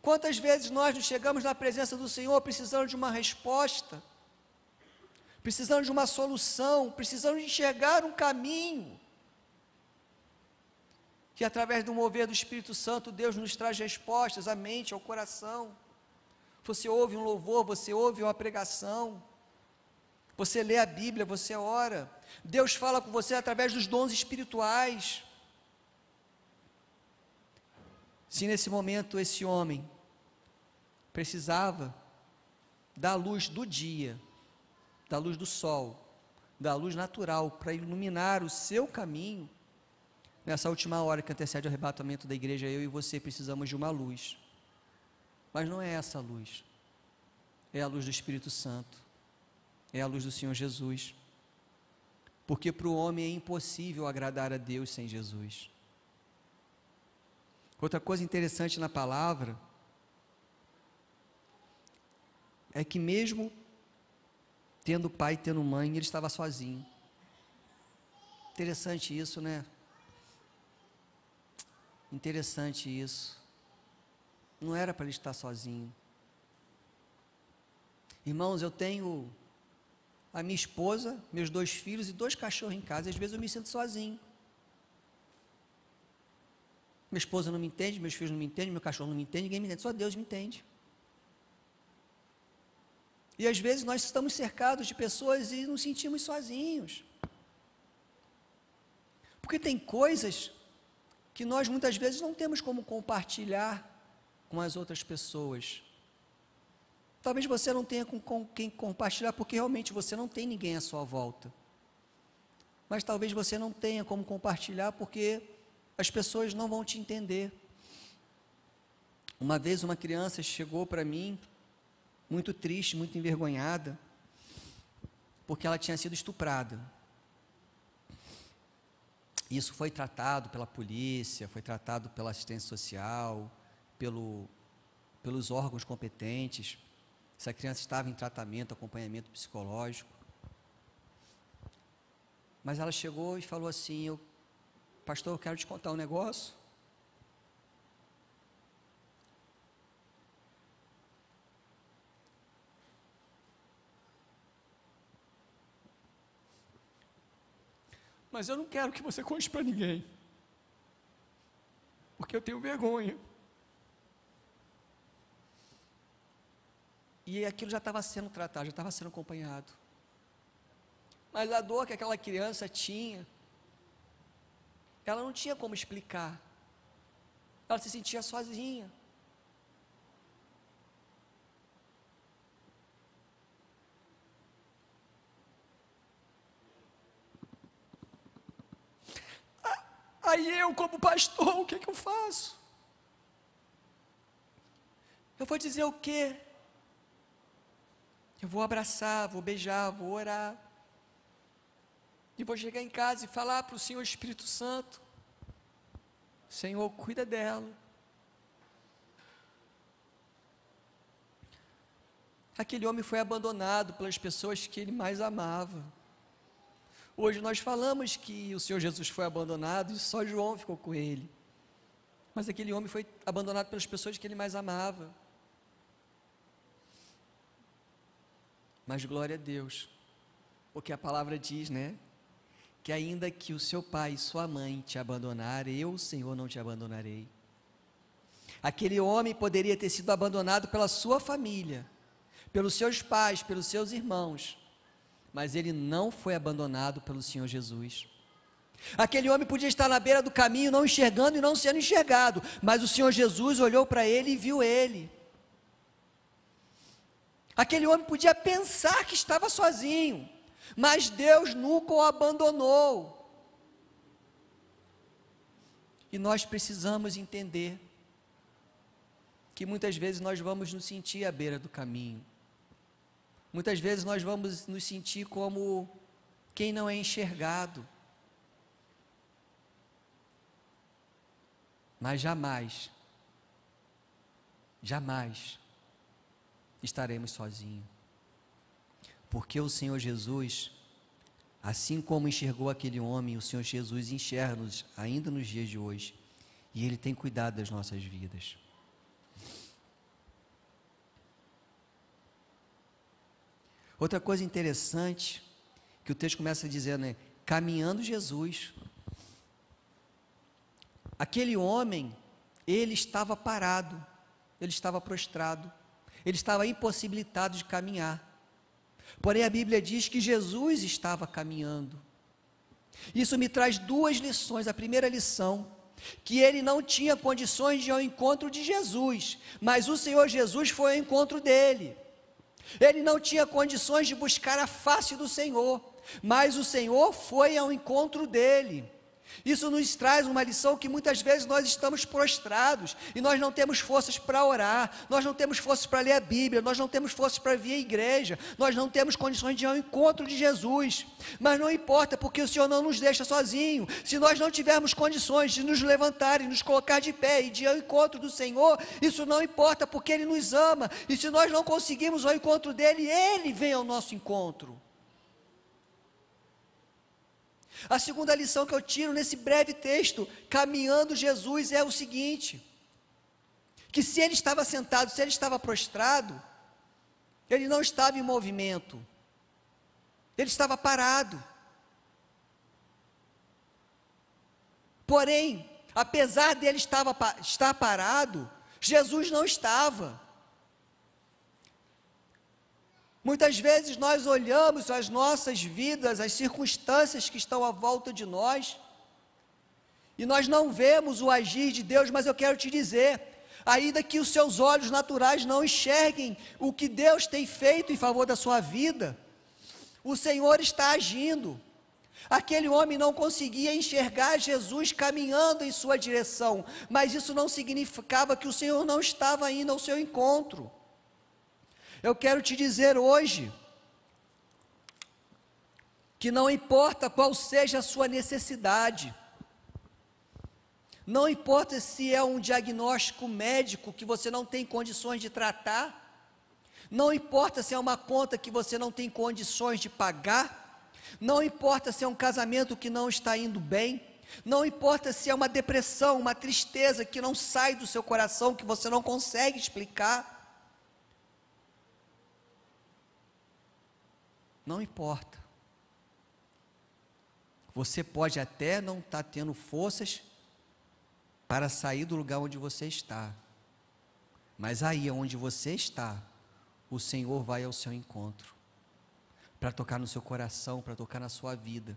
Quantas vezes nós nos chegamos na presença do Senhor precisando de uma resposta, precisando de uma solução, precisando de enxergar um caminho, que através do mover do Espírito Santo, Deus nos traz respostas à mente, ao coração. Você ouve um louvor, você ouve uma pregação, você lê a Bíblia, você ora, Deus fala com você através dos dons espirituais. Se nesse momento esse homem precisava da luz do dia, da luz do sol, da luz natural para iluminar o seu caminho, nessa última hora que antecede o arrebatamento da igreja, eu e você precisamos de uma luz. Mas não é essa luz, é a luz do Espírito Santo, é a luz do Senhor Jesus. Porque para o homem é impossível agradar a Deus sem Jesus. Outra coisa interessante na palavra é que mesmo tendo pai e tendo mãe, ele estava sozinho. Interessante isso, né? Interessante isso. Não era para ele estar sozinho. Irmãos, eu tenho a minha esposa, meus 2 filhos e 2 cachorros em casa, e às vezes eu me sinto sozinho. Minha esposa não me entende, meus filhos não me entendem, meu cachorro não me entende, ninguém me entende, só Deus me entende. E às vezes nós estamos cercados de pessoas e nos sentimos sozinhos. Porque tem coisas que nós muitas vezes não temos como compartilhar com as outras pessoas. Talvez você não tenha com quem compartilhar, porque realmente você não tem ninguém à sua volta. Mas talvez você não tenha como compartilhar, porque as pessoas não vão te entender. Uma vez uma criança chegou para mim, muito triste, muito envergonhada, porque ela tinha sido estuprada. Isso foi tratado pela polícia, foi tratado pela assistência social, pelos órgãos competentes. Essa criança estava em tratamento, acompanhamento psicológico. Mas ela chegou e falou assim: pastor, eu quero te contar um negócio. Mas eu não quero que você conte para ninguém, porque eu tenho vergonha. E aquilo já estava sendo tratado, já estava sendo acompanhado. Mas a dor que aquela criança tinha, ela não tinha como explicar. Ela se sentia sozinha. Aí eu, como pastor, o que é que eu faço? Eu vou dizer o quê? Eu vou abraçar, vou beijar, vou orar. E vou chegar em casa e falar para o Senhor Espírito Santo: Senhor, cuida dela. Aquele homem foi abandonado pelas pessoas que ele mais amava. Hoje nós falamos que o Senhor Jesus foi abandonado e só João ficou com ele. Mas aquele homem foi abandonado pelas pessoas que ele mais amava. Mas glória a Deus, porque a palavra diz, né? Que ainda que o seu pai e sua mãe te abandonarem, eu, o Senhor, não te abandonarei. Aquele homem poderia ter sido abandonado pela sua família, pelos seus pais, pelos seus irmãos, mas ele não foi abandonado pelo Senhor Jesus. Aquele homem podia estar na beira do caminho, não enxergando e não sendo enxergado, mas o Senhor Jesus olhou para ele e viu ele. Aquele homem podia pensar que estava sozinho, mas Deus nunca o abandonou. E nós precisamos entender que muitas vezes nós vamos nos sentir à beira do caminho. Muitas vezes nós vamos nos sentir como quem não é enxergado. Mas jamais estaremos sozinhos. Porque o Senhor Jesus, assim como enxergou aquele homem, o Senhor Jesus enxerga-nos ainda nos dias de hoje. E Ele tem cuidado das nossas vidas. Outra coisa interessante, que o texto começa dizendo, né? Caminhando Jesus. Aquele homem, ele estava parado, ele estava prostrado, ele estava impossibilitado de caminhar. Porém, a Bíblia diz que Jesus estava caminhando. Isso me traz duas lições. A primeira lição, que ele não tinha condições de ir ao encontro de Jesus, mas o Senhor Jesus foi ao encontro dele. Ele não tinha condições de buscar a face do Senhor, mas o Senhor foi ao encontro dele. Isso nos traz uma lição que muitas vezes nós estamos prostrados e nós não temos forças para orar, nós não temos forças para ler a Bíblia, nós não temos forças para vir à igreja, nós não temos condições de ir ao encontro de Jesus. Mas não importa, porque o Senhor não nos deixa sozinho. Se nós não tivermos condições de nos levantar e nos colocar de pé e de ir ao encontro do Senhor, isso não importa, porque Ele nos ama. E se nós não conseguimos ao encontro dEle, Ele vem ao nosso encontro. A segunda lição que eu tiro nesse breve texto, caminhando Jesus, é o seguinte: que se ele estava sentado, se ele estava prostrado, ele não estava em movimento, ele estava parado. Porém, apesar dele estar parado, Jesus não estava. Muitas vezes nós olhamos as nossas vidas, as circunstâncias que estão à volta de nós, e nós não vemos o agir de Deus, mas eu quero te dizer, ainda que os seus olhos naturais não enxerguem o que Deus tem feito em favor da sua vida, o Senhor está agindo. Aquele homem não conseguia enxergar Jesus caminhando em sua direção, mas isso não significava que o Senhor não estava indo ao seu encontro. Eu quero te dizer hoje, que não importa qual seja a sua necessidade, não importa se é um diagnóstico médico que você não tem condições de tratar, não importa se é uma conta que você não tem condições de pagar, não importa se é um casamento que não está indo bem, não importa se é uma depressão, uma tristeza que não sai do seu coração, que você não consegue explicar, não importa. Você pode até não estar tendo forças para sair do lugar onde você está, mas aí onde você está, o Senhor vai ao seu encontro, para tocar no seu coração, para tocar na sua vida,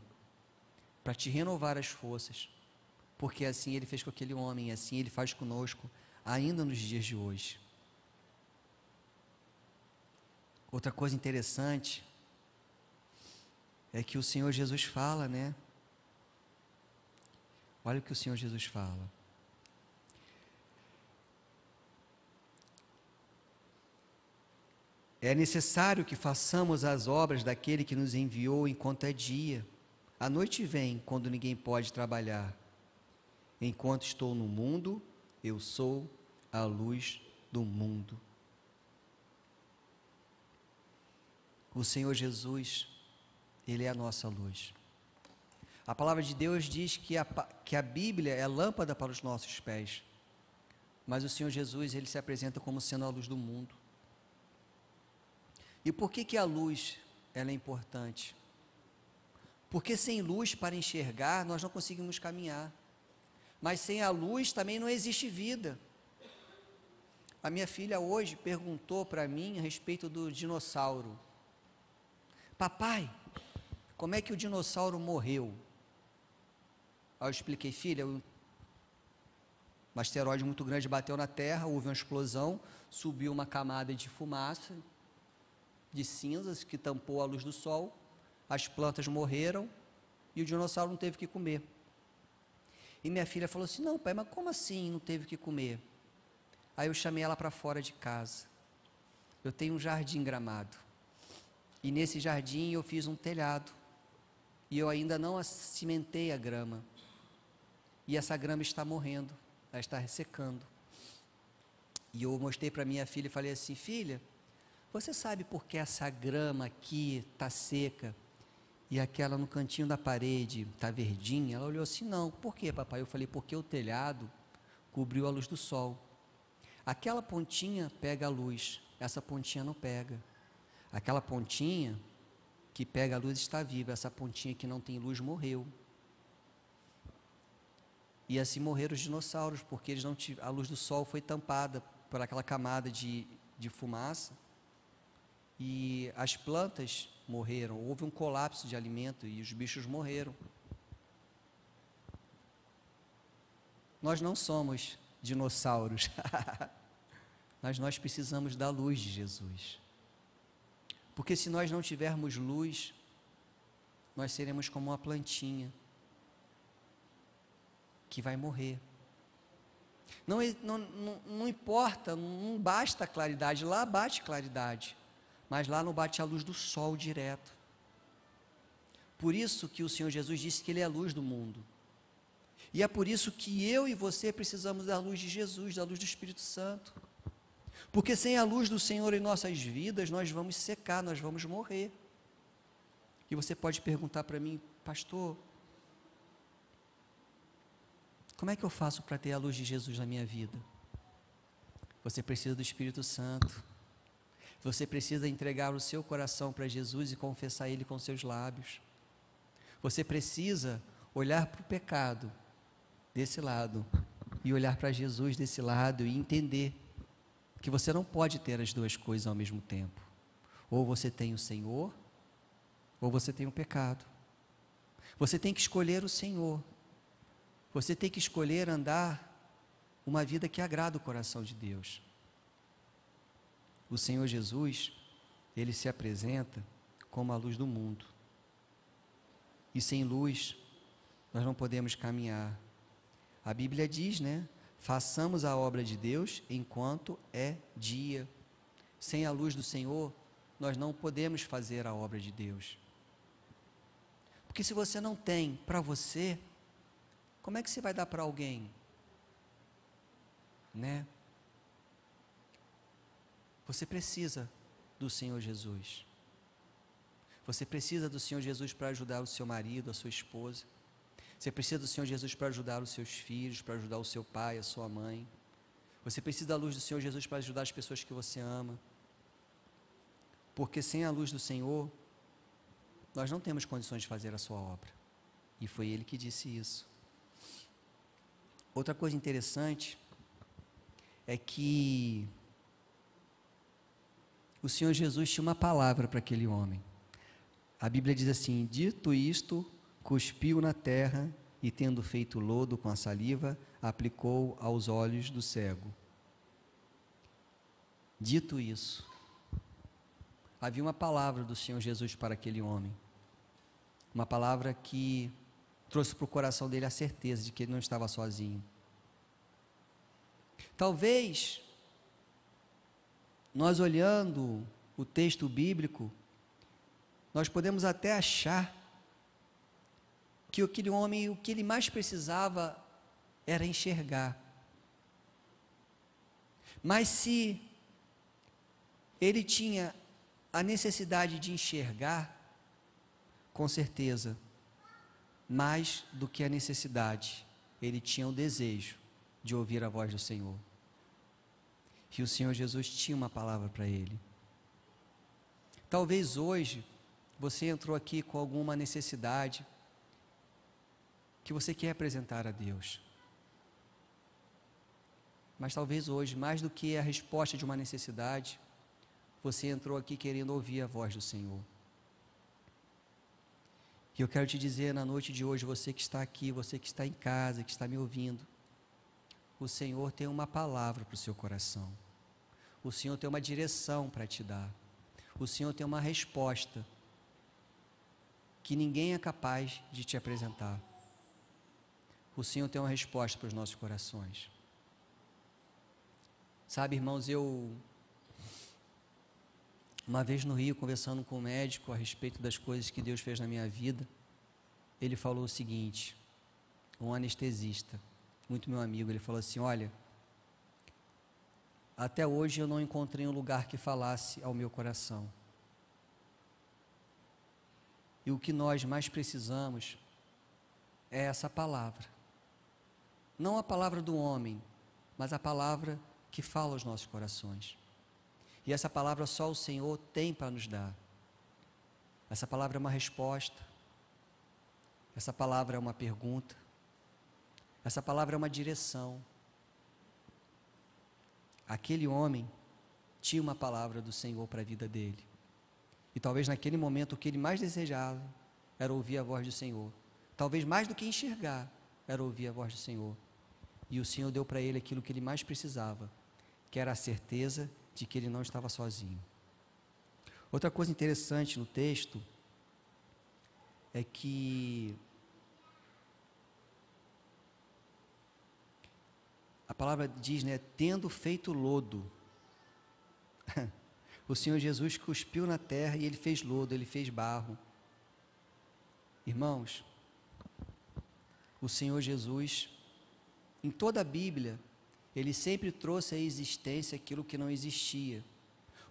para te renovar as forças, porque assim Ele fez com aquele homem, assim Ele faz conosco, ainda nos dias de hoje. Outra coisa interessante, é que o Senhor Jesus fala, né? Olha o que o Senhor Jesus fala. É necessário que façamos as obras daquele que nos enviou enquanto é dia. A noite vem, quando ninguém pode trabalhar. Enquanto estou no mundo, eu sou a luz do mundo. O Senhor Jesus, Ele é a nossa luz. A palavra de Deus diz que a Bíblia é lâmpada para os nossos pés. Mas o Senhor Jesus, Ele se apresenta como sendo a luz do mundo. E por que a luz ela é importante? Porque sem luz para enxergar, nós não conseguimos caminhar. Mas sem a luz também não existe vida. A minha filha hoje perguntou para mim a respeito do dinossauro. Papai, como é que o dinossauro morreu? Aí eu expliquei, filha, um asteroide muito grande bateu na Terra, houve uma explosão, subiu uma camada de fumaça, de cinzas, que tampou a luz do sol, as plantas morreram e o dinossauro não teve o que comer. E minha filha falou assim, não pai, mas como assim não teve o que comer? Aí eu chamei ela para fora de casa. Eu tenho um jardim gramado, e nesse jardim eu fiz um telhado, e eu ainda não cimentei a grama, e essa grama está morrendo, ela está ressecando. E eu mostrei para minha filha e falei assim, filha, você sabe por que essa grama aqui está seca e aquela no cantinho da parede está verdinha? Ela olhou assim, não. Por quê, papai? Eu falei, porque o telhado cobriu a luz do sol. Aquela pontinha pega a luz, essa pontinha não pega. Aquela pontinha que pega a luz está viva, essa pontinha que não tem luz morreu. E assim morreram os dinossauros, porque eles não a luz do sol foi tampada por aquela camada de fumaça. E as plantas morreram, houve um colapso de alimento e os bichos morreram. Nós não somos dinossauros, mas nós precisamos da luz de Jesus. Porque se nós não tivermos luz, nós seremos como uma plantinha que vai morrer. Não importa, não basta a claridade, lá bate claridade, mas lá não bate a luz do sol direto. Por isso que o Senhor Jesus disse que Ele é a luz do mundo. E é por isso que eu e você precisamos da luz de Jesus, da luz do Espírito Santo. Porque sem a luz do Senhor em nossas vidas, nós vamos secar, nós vamos morrer. E você pode perguntar para mim, pastor, como é que eu faço para ter a luz de Jesus na minha vida? Você precisa do Espírito Santo. Você precisa entregar o seu coração para Jesus e confessar Ele com seus lábios. Você precisa olhar para o pecado desse lado e olhar para Jesus desse lado e entender que você não pode ter as duas coisas ao mesmo tempo. Ou você tem o Senhor, ou você tem o pecado. Você tem que escolher o Senhor. Você tem que escolher andar uma vida que agrada o coração de Deus. O Senhor Jesus, Ele se apresenta como a luz do mundo. E sem luz, nós não podemos caminhar. A Bíblia diz, né? Façamos a obra de Deus enquanto é dia. Sem a luz do Senhor, nós não podemos fazer a obra de Deus. Porque se você não tem para você, como é que você vai dar para alguém? Né? Você precisa do Senhor Jesus. Você precisa do Senhor Jesus para ajudar o seu marido, a sua esposa. Você precisa do Senhor Jesus para ajudar os seus filhos, para ajudar o seu pai, a sua mãe. Você precisa da luz do Senhor Jesus para ajudar as pessoas que você ama. Porque sem a luz do Senhor, nós não temos condições de fazer a sua obra. E foi Ele que disse isso. Outra coisa interessante é que o Senhor Jesus tinha uma palavra para aquele homem. A Bíblia diz assim: dito isto, cuspiu na terra e, tendo feito lodo com a saliva, aplicou aos olhos do cego. Dito isso, havia uma palavra do Senhor Jesus para aquele homem. Uma palavra que trouxe para o coração dele a certeza de que ele não estava sozinho. Talvez, nós olhando o texto bíblico, nós podemos até achar que aquele homem, o que ele mais precisava era enxergar. Mas se ele tinha a necessidade de enxergar, com certeza, mais do que a necessidade, ele tinha o desejo de ouvir a voz do Senhor. E o Senhor Jesus tinha uma palavra para ele. Talvez hoje você entrou aqui com alguma necessidade que você quer apresentar a Deus. Mas talvez hoje, mais do que a resposta de uma necessidade, você entrou aqui querendo ouvir a voz do Senhor. E eu quero te dizer na noite de hoje, você que está aqui, você que está em casa, que está me ouvindo, o Senhor tem uma palavra para o seu coração. O Senhor tem uma direção para te dar. O Senhor tem uma resposta que ninguém é capaz de te apresentar. O Senhor tem uma resposta para os nossos corações. Sabe, irmãos, eu uma vez no Rio, conversando com um médico a respeito das coisas que Deus fez na minha vida, ele falou o seguinte, um anestesista, muito meu amigo, ele falou assim: olha, até hoje eu não encontrei um lugar que falasse ao meu coração. E o que nós mais precisamos é essa palavra. Não a palavra do homem, mas a palavra que fala aos nossos corações. E essa palavra só o Senhor tem para nos dar. Essa palavra é uma resposta. Essa palavra é uma pergunta. Essa palavra é uma direção. Aquele homem tinha uma palavra do Senhor para a vida dele. E talvez naquele momento o que ele mais desejava era ouvir a voz do Senhor. Talvez mais do que enxergar, era ouvir a voz do Senhor. E o Senhor deu para ele aquilo que ele mais precisava, que era a certeza de que ele não estava sozinho. Outra coisa interessante no texto é que a palavra diz, né, tendo feito lodo. O Senhor Jesus cuspiu na terra e ele fez lodo, ele fez barro. Irmãos, o Senhor Jesus, em toda a Bíblia, ele sempre trouxe à existência aquilo que não existia.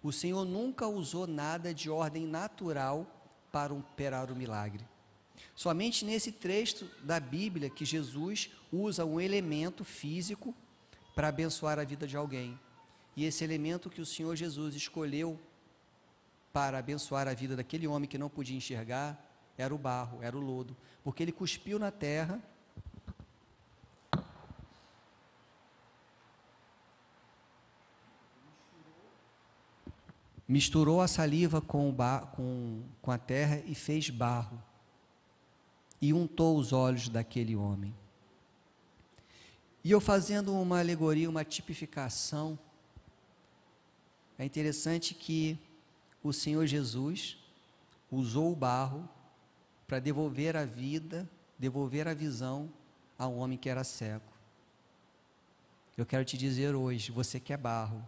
O Senhor nunca usou nada de ordem natural para operar o milagre. Somente nesse trecho da Bíblia que Jesus usa um elemento físico para abençoar a vida de alguém. E esse elemento que o Senhor Jesus escolheu para abençoar a vida daquele homem que não podia enxergar era o barro, era o lodo, porque ele cuspiu na terra, misturou a saliva com a terra e fez barro, e untou os olhos daquele homem. E eu fazendo uma alegoria, uma tipificação, é interessante que o Senhor Jesus usou o barro para devolver a vida, devolver a visão ao homem que era cego. Eu quero te dizer hoje, você que é barro,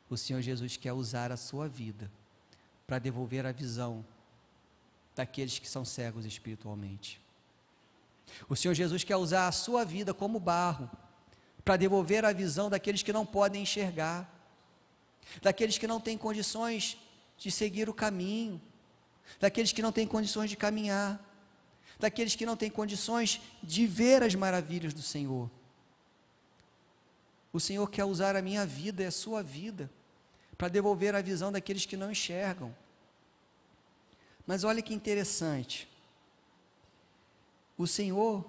o Senhor Jesus quer usar a sua vida para devolver a visão daqueles que são cegos espiritualmente. O Senhor Jesus quer usar a sua vida como barro para devolver a visão daqueles que não podem enxergar, daqueles que não têm condições de seguir o caminho, daqueles que não têm condições de caminhar, daqueles que não têm condições de ver as maravilhas do Senhor. O Senhor quer usar a minha vida e a sua vida para devolver a visão daqueles que não enxergam. Mas olha que interessante, o Senhor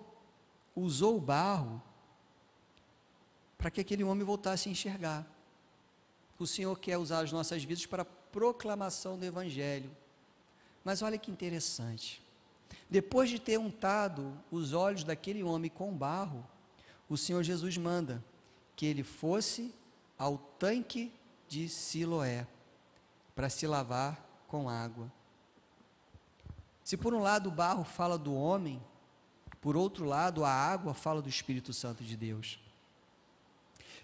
usou o barro para que aquele homem voltasse a enxergar. O Senhor quer usar as nossas vidas para a proclamação do Evangelho. Mas olha que interessante, depois de ter untado os olhos daquele homem com barro, o Senhor Jesus manda que ele fosse ao tanque de Siloé para se lavar com água. Se por um lado o barro fala do homem, por outro lado a água fala do Espírito Santo de Deus.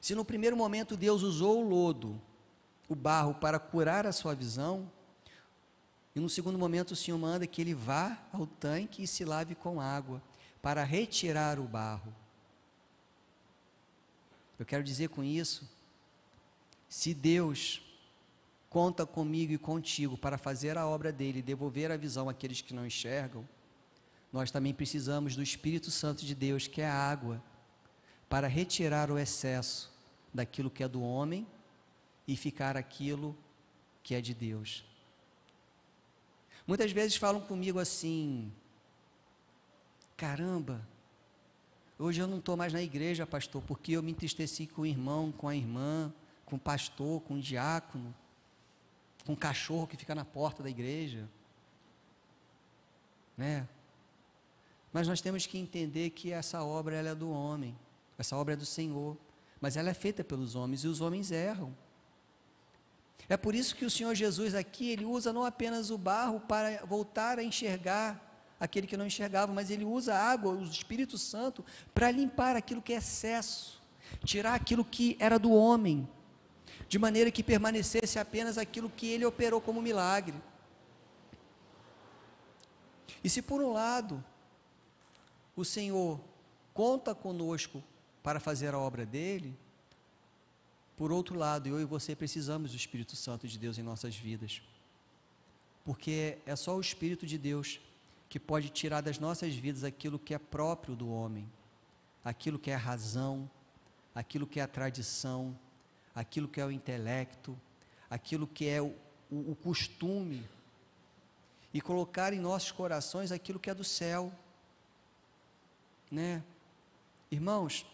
Se no primeiro momento Deus usou o lodo, o barro, para curar a sua visão, e no segundo momento o Senhor manda que ele vá ao tanque e se lave com água, para retirar o barro. Eu quero dizer com isso, se Deus conta comigo e contigo para fazer a obra dele, devolver a visão àqueles que não enxergam, nós também precisamos do Espírito Santo de Deus, que é a água, para retirar o excesso daquilo que é do homem e ficar aquilo que é de Deus. Muitas vezes falam comigo assim: caramba, hoje eu não estou mais na igreja, pastor, porque eu me entristeci com o irmão, com a irmã, com o pastor, com o diácono, com o cachorro que fica na porta da igreja, né? Mas nós temos que entender que essa obra, ela é do homem, essa obra é do Senhor, mas ela é feita pelos homens, e os homens erram. É por isso que o Senhor Jesus aqui, ele usa não apenas o barro para voltar a enxergar aquele que não enxergava, mas ele usa a água, o Espírito Santo, para limpar aquilo que é excesso, tirar aquilo que era do homem, de maneira que permanecesse apenas aquilo que ele operou como milagre. E se por um lado o Senhor conta conosco para fazer a obra dele, por outro lado, eu e você precisamos do Espírito Santo de Deus em nossas vidas, porque é só o Espírito de Deus que pode tirar das nossas vidas aquilo que é próprio do homem, aquilo que é a razão, aquilo que é a tradição, aquilo que é o intelecto, aquilo que é o costume, e colocar em nossos corações aquilo que é do céu, né? Irmãos,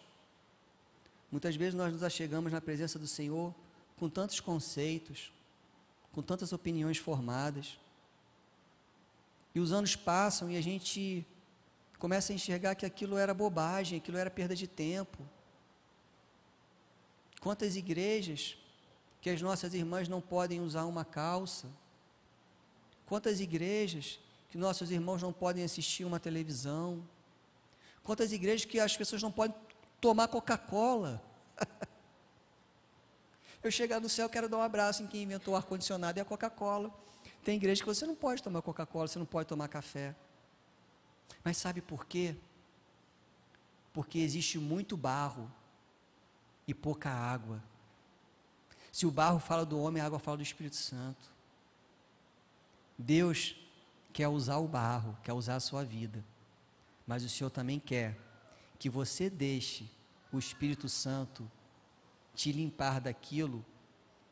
muitas vezes nós nos achegamos na presença do Senhor com tantos conceitos, com tantas opiniões formadas, e os anos passam e a gente começa a enxergar que aquilo era bobagem, aquilo era perda de tempo. Quantas igrejas que as nossas irmãs não podem usar uma calça, quantas igrejas que nossos irmãos não podem assistir uma televisão, quantas igrejas que as pessoas não podem tomar Coca-Cola. Eu chegar no céu, quero dar um abraço em quem inventou o ar-condicionado e a Coca-Cola. Tem igreja que você não pode tomar Coca-Cola, você não pode tomar café. Mas sabe por quê? Porque existe muito barro e pouca água. Se o barro fala do homem, a água fala do Espírito Santo. Deus quer usar o barro, quer usar a sua vida, mas o Senhor também quer que você deixe o Espírito Santo te limpar daquilo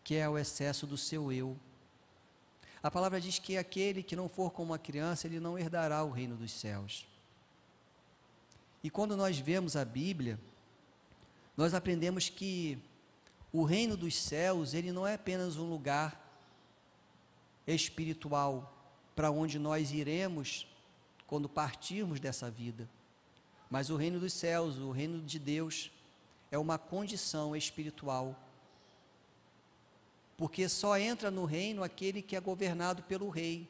que é o excesso do seu eu. A palavra diz que aquele que não for como uma criança, ele não herdará o reino dos céus. E quando nós vemos a Bíblia, nós aprendemos que o reino dos céus, ele não é apenas um lugar espiritual para onde nós iremos quando partirmos dessa vida, mas o reino dos céus, o reino de Deus, é uma condição espiritual, porque só entra no reino aquele que é governado pelo rei.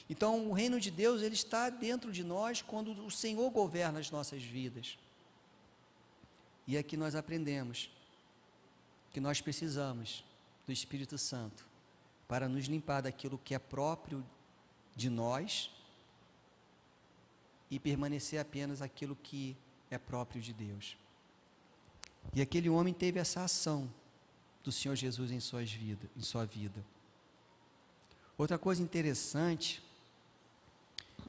Então o reino de Deus, ele está dentro de nós quando o Senhor governa as nossas vidas. E aqui nós aprendemos que nós precisamos do Espírito Santo para nos limpar daquilo que é próprio de nós e permanecer apenas aquilo que é próprio de Deus. E aquele homem teve essa ação do Senhor Jesus em sua vida. Outra coisa interessante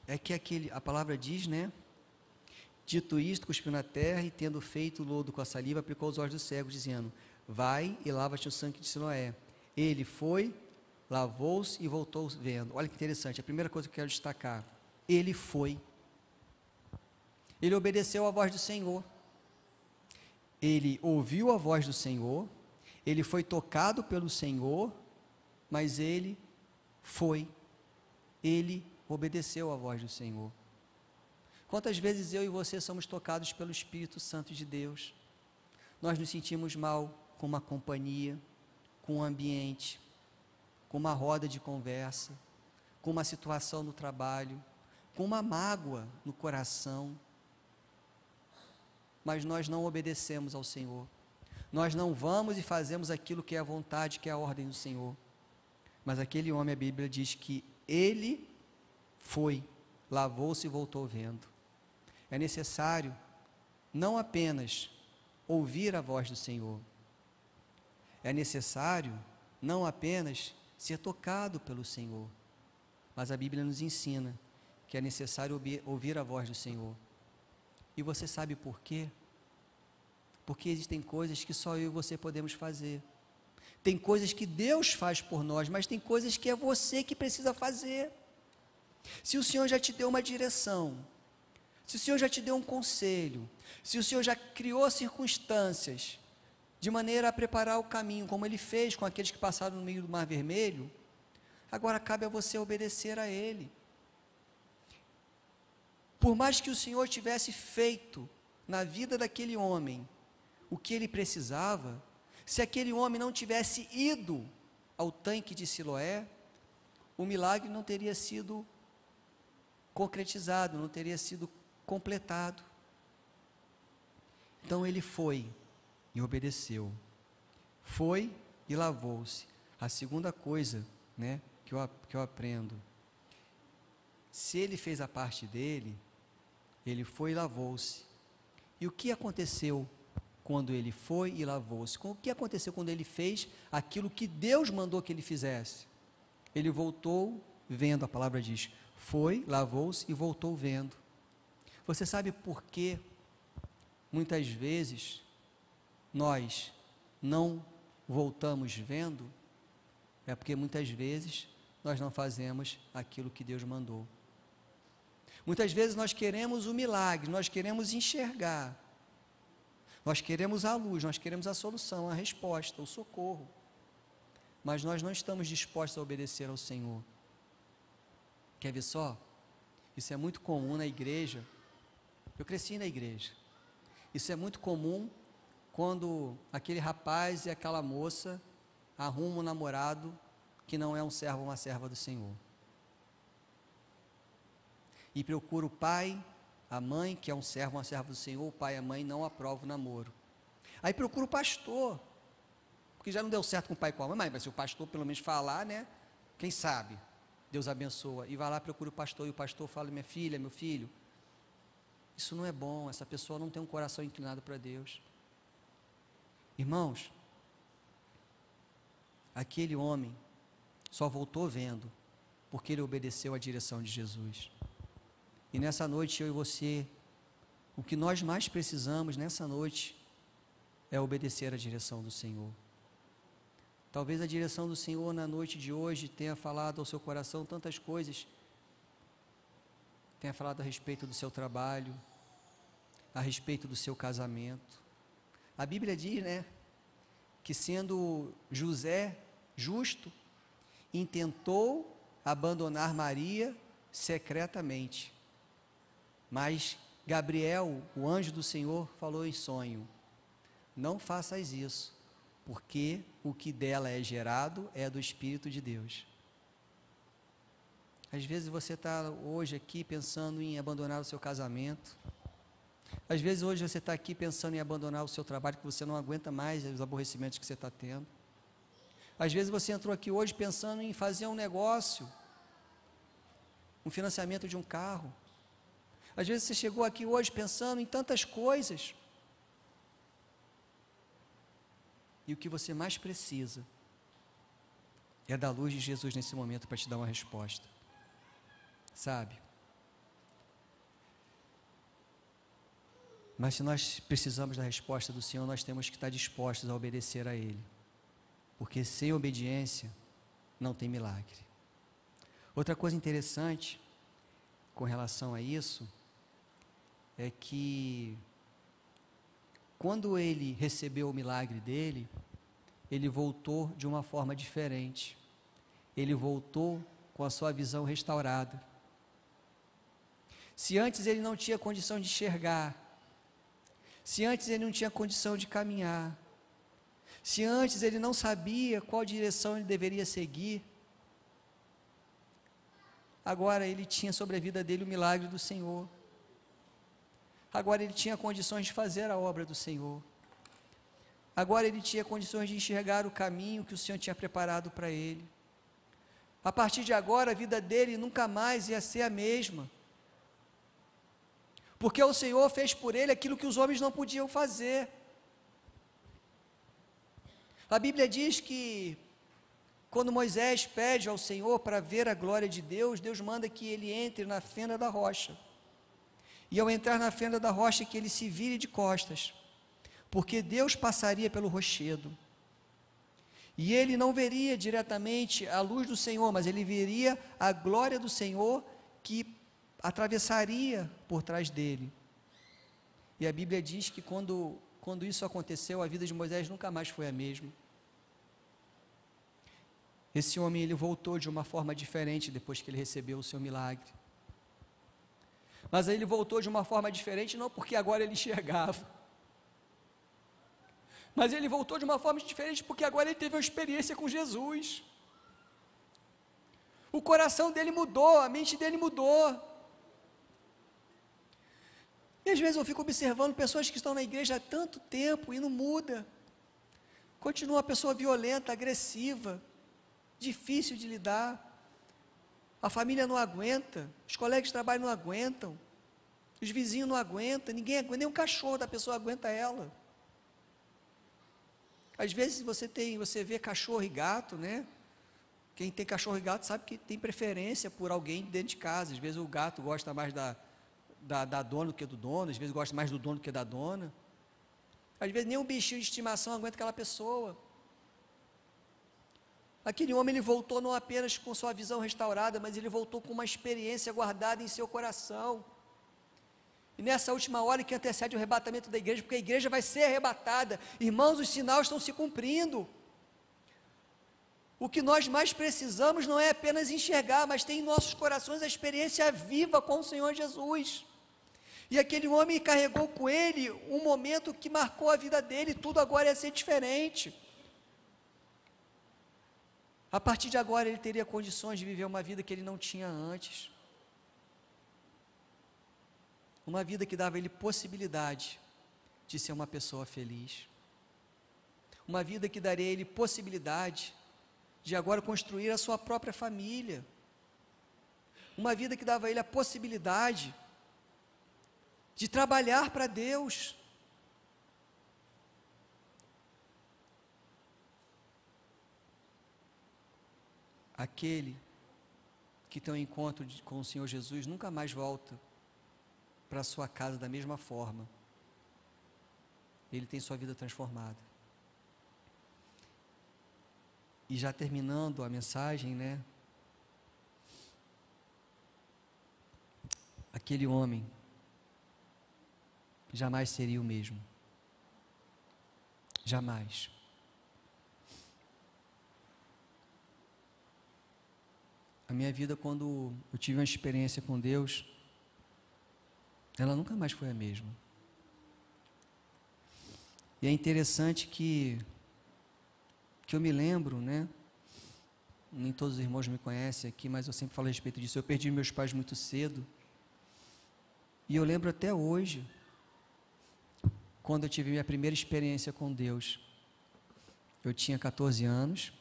é que a palavra diz, né? Dito isto, cuspiu na terra e, tendo feito lodo com a saliva, aplicou os olhos do cego, dizendo: vai e lava-te o sangue de Siloé. Ele foi, lavou-se e voltou vendo. Olha que interessante, a primeira coisa que eu quero destacar: ele foi. Ele obedeceu à voz do Senhor. Ele ouviu a voz do Senhor, ele foi tocado pelo Senhor, mas ele foi. Ele obedeceu à voz do Senhor. Quantas vezes eu e você somos tocados pelo Espírito Santo de Deus? Nós nos sentimos mal com uma companhia, com um ambiente, com uma roda de conversa, com uma situação no trabalho, com uma mágoa no coração, mas nós não obedecemos ao Senhor. Nós não vamos e fazemos aquilo que é a vontade, que é a ordem do Senhor. Mas aquele homem, a Bíblia diz que ele foi, lavou-se e voltou vendo. É necessário não apenas ouvir a voz do Senhor, é necessário não apenas ser tocado pelo Senhor, mas a Bíblia nos ensina que é necessário ouvir a voz do Senhor. E você sabe por quê? Porque existem coisas que só eu e você podemos fazer. Tem coisas que Deus faz por nós, mas tem coisas que é você que precisa fazer. Se o Senhor já te deu uma direção, se o Senhor já te deu um conselho, se o Senhor já criou circunstâncias de maneira a preparar o caminho, como Ele fez com aqueles que passaram no meio do Mar Vermelho, agora cabe a você obedecer a Ele. Por mais que o Senhor tivesse feito na vida daquele homem o que ele precisava, se aquele homem não tivesse ido ao tanque de Siloé, o milagre não teria sido concretizado, não teria sido completado. Então ele foi e obedeceu, foi e lavou-se. A segunda coisa, né, que eu aprendo, se ele fez a parte dele, ele foi e lavou-se. E o que aconteceu quando ele foi e lavou-se? O que aconteceu quando ele fez aquilo que Deus mandou que ele fizesse? Ele voltou vendo, a palavra diz, foi, lavou-se e voltou vendo. Você sabe por que muitas vezes nós não voltamos vendo? É porque muitas vezes nós não fazemos aquilo que Deus mandou. Muitas vezes nós queremos o milagre, nós queremos enxergar, nós queremos a luz, nós queremos a solução, a resposta, o socorro, mas nós não estamos dispostos a obedecer ao Senhor. Quer ver só? Isso é muito comum na igreja. Eu cresci na igreja. Isso é muito comum quando aquele rapaz e aquela moça arrumam um namorado que não é um servo ou uma serva do Senhor. E procura o pai, a mãe, que é um servo, uma serva do Senhor, o pai e a mãe não aprovam o namoro. Aí procura o pastor, porque já não deu certo com o pai e com a mãe, mas se o pastor pelo menos falar, né, quem sabe, Deus abençoa. E vai lá, procura o pastor, e o pastor fala: minha filha, meu filho, isso não é bom, essa pessoa não tem um coração inclinado para Deus. Irmãos, aquele homem só voltou vendo, porque ele obedeceu à direção de Jesus. E nessa noite, eu e você, o que nós mais precisamos nessa noite é obedecer à direção do Senhor. Talvez a direção do Senhor na noite de hoje tenha falado ao seu coração tantas coisas, tenha falado a respeito do seu trabalho, a respeito do seu casamento. A Bíblia diz, né, que sendo José justo, intentou abandonar Maria secretamente. Mas Gabriel, o anjo do Senhor, falou em sonho: não faças isso, porque o que dela é gerado é do Espírito de Deus. Às vezes você está hoje aqui pensando em abandonar o seu casamento. Às vezes hoje você está aqui pensando em abandonar o seu trabalho, que você não aguenta mais os aborrecimentos que você está tendo. Às vezes você entrou aqui hoje pensando em fazer um negócio um financiamento de um carro. Às vezes você chegou aqui hoje pensando em tantas coisas, e o que você mais precisa é da luz de Jesus nesse momento para te dar uma resposta, sabe? Mas se nós precisamos da resposta do Senhor, nós temos que estar dispostos a obedecer a Ele, porque sem obediência não tem milagre. Outra coisa interessante com relação a isso é que quando ele recebeu o milagre dele, ele voltou de uma forma diferente. Ele voltou com a sua visão restaurada. Se antes ele não tinha condição de enxergar, se antes ele não tinha condição de caminhar, se antes ele não sabia qual direção ele deveria seguir, agora ele tinha sobre a vida dele o milagre do Senhor. Agora ele tinha condições de fazer a obra do Senhor. Agora ele tinha condições de enxergar o caminho que o Senhor tinha preparado para ele. A partir de agora, a vida dele nunca mais ia ser a mesma. Porque o Senhor fez por ele aquilo que os homens não podiam fazer. A Bíblia diz que quando Moisés pede ao Senhor para ver a glória de Deus, Deus manda que ele entre na fenda da rocha. E ao entrar na fenda da rocha, que ele se vire de costas, porque Deus passaria pelo rochedo. E ele não veria diretamente a luz do Senhor, mas ele veria a glória do Senhor que atravessaria por trás dele. E a Bíblia diz que quando isso aconteceu, a vida de Moisés nunca mais foi a mesma. Esse homem, ele voltou de uma forma diferente depois que ele recebeu o seu milagre. Mas aí ele voltou de uma forma diferente, não porque agora ele enxergava, mas ele voltou de uma forma diferente porque agora ele teve uma experiência com Jesus. O coração dele mudou, a mente dele mudou. E às vezes eu fico observando pessoas que estão na igreja há tanto tempo e não muda. Continua uma pessoa violenta, agressiva, difícil de lidar. A família não aguenta, os colegas de trabalho não aguentam, os vizinhos não aguentam, ninguém aguenta, nem o cachorro da pessoa aguenta ela. Às vezes você vê cachorro e gato, né? Quem tem cachorro e gato sabe que tem preferência por alguém dentro de casa. Às vezes o gato gosta mais da dona do que do dono, às vezes gosta mais do dono do que da dona. Às vezes nem um bichinho de estimação aguenta aquela pessoa. Aquele homem, ele voltou não apenas com sua visão restaurada, mas ele voltou com uma experiência guardada em seu coração. E nessa última hora que antecede o arrebatamento da igreja, porque a igreja vai ser arrebatada, irmãos, os sinais estão se cumprindo. O que nós mais precisamos não é apenas enxergar, mas ter em nossos corações a experiência viva com o Senhor Jesus. E aquele homem carregou com ele um momento que marcou a vida dele, tudo agora ia ser diferente. A partir de agora ele teria condições de viver uma vida que ele não tinha antes. Uma vida que dava a ele possibilidade de ser uma pessoa feliz. Uma vida que daria a ele possibilidade de agora construir a sua própria família. Uma vida que dava a ele a possibilidade de trabalhar para Deus. Aquele que tem um encontro com o Senhor Jesus nunca mais volta para a sua casa da mesma forma. Ele tem sua vida transformada. E já terminando a mensagem, né? Aquele homem jamais seria o mesmo. Jamais. A minha vida, quando eu tive uma experiência com Deus, ela nunca mais foi a mesma. E é interessante que eu me lembro, né? Nem todos os irmãos me conhecem aqui, mas eu sempre falo a respeito disso. Eu perdi meus pais muito cedo. E eu lembro até hoje, quando eu tive minha primeira experiência com Deus. Eu tinha 14 anos,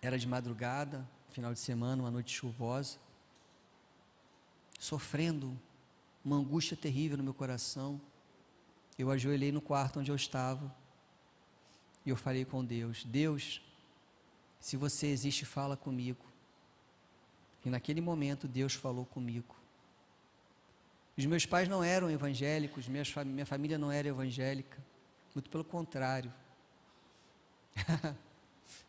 era de madrugada, final de semana, uma noite chuvosa. sofrendo uma angústia terrível no meu coração, eu ajoelhei no quarto onde eu estava, e eu falei com Deus: Deus, se você existe, fala comigo. E naquele momento Deus falou comigo. Os meus pais não eram evangélicos, minha família não era evangélica, muito pelo contrário.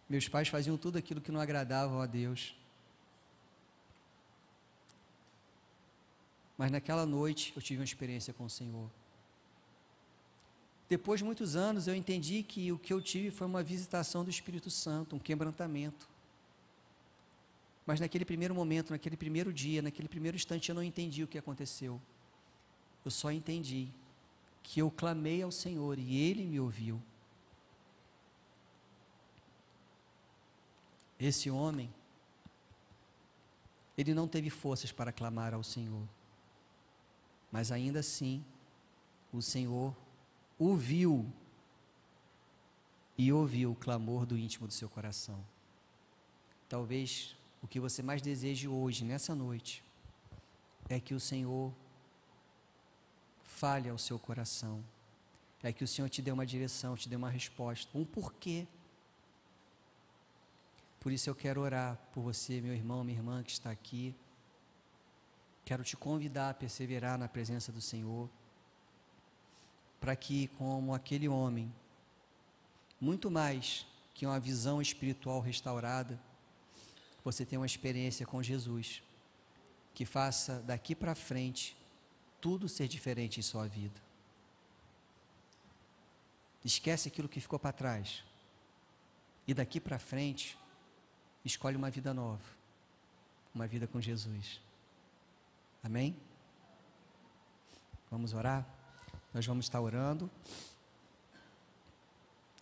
Meus pais faziam tudo aquilo que não agradava a Deus. Mas naquela noite eu tive uma experiência com o Senhor. Depois de muitos anos eu entendi que o que eu tive foi uma visitação do Espírito Santo, um quebrantamento. Mas naquele primeiro momento, naquele primeiro dia, naquele primeiro instante eu não entendi o que aconteceu. Eu só entendi que eu clamei ao Senhor e Ele me ouviu. Esse homem, ele não teve forças para clamar ao Senhor, mas ainda assim, o Senhor o viu e ouviu o clamor do íntimo do seu coração. Talvez o que você mais deseje hoje, nessa noite, é que o Senhor fale ao seu coração, é que o Senhor te dê uma direção, te dê uma resposta, um porquê. Por isso eu quero orar por você, meu irmão, minha irmã que está aqui. Quero te convidar a perseverar na presença do Senhor, para que, como aquele homem, muito mais que uma visão espiritual restaurada, você tenha uma experiência com Jesus, que faça daqui para frente tudo ser diferente em sua vida. Esquece aquilo que ficou para trás, e daqui para frente, escolhe uma vida nova, uma vida com Jesus. Amém? Vamos orar? Nós vamos estar orando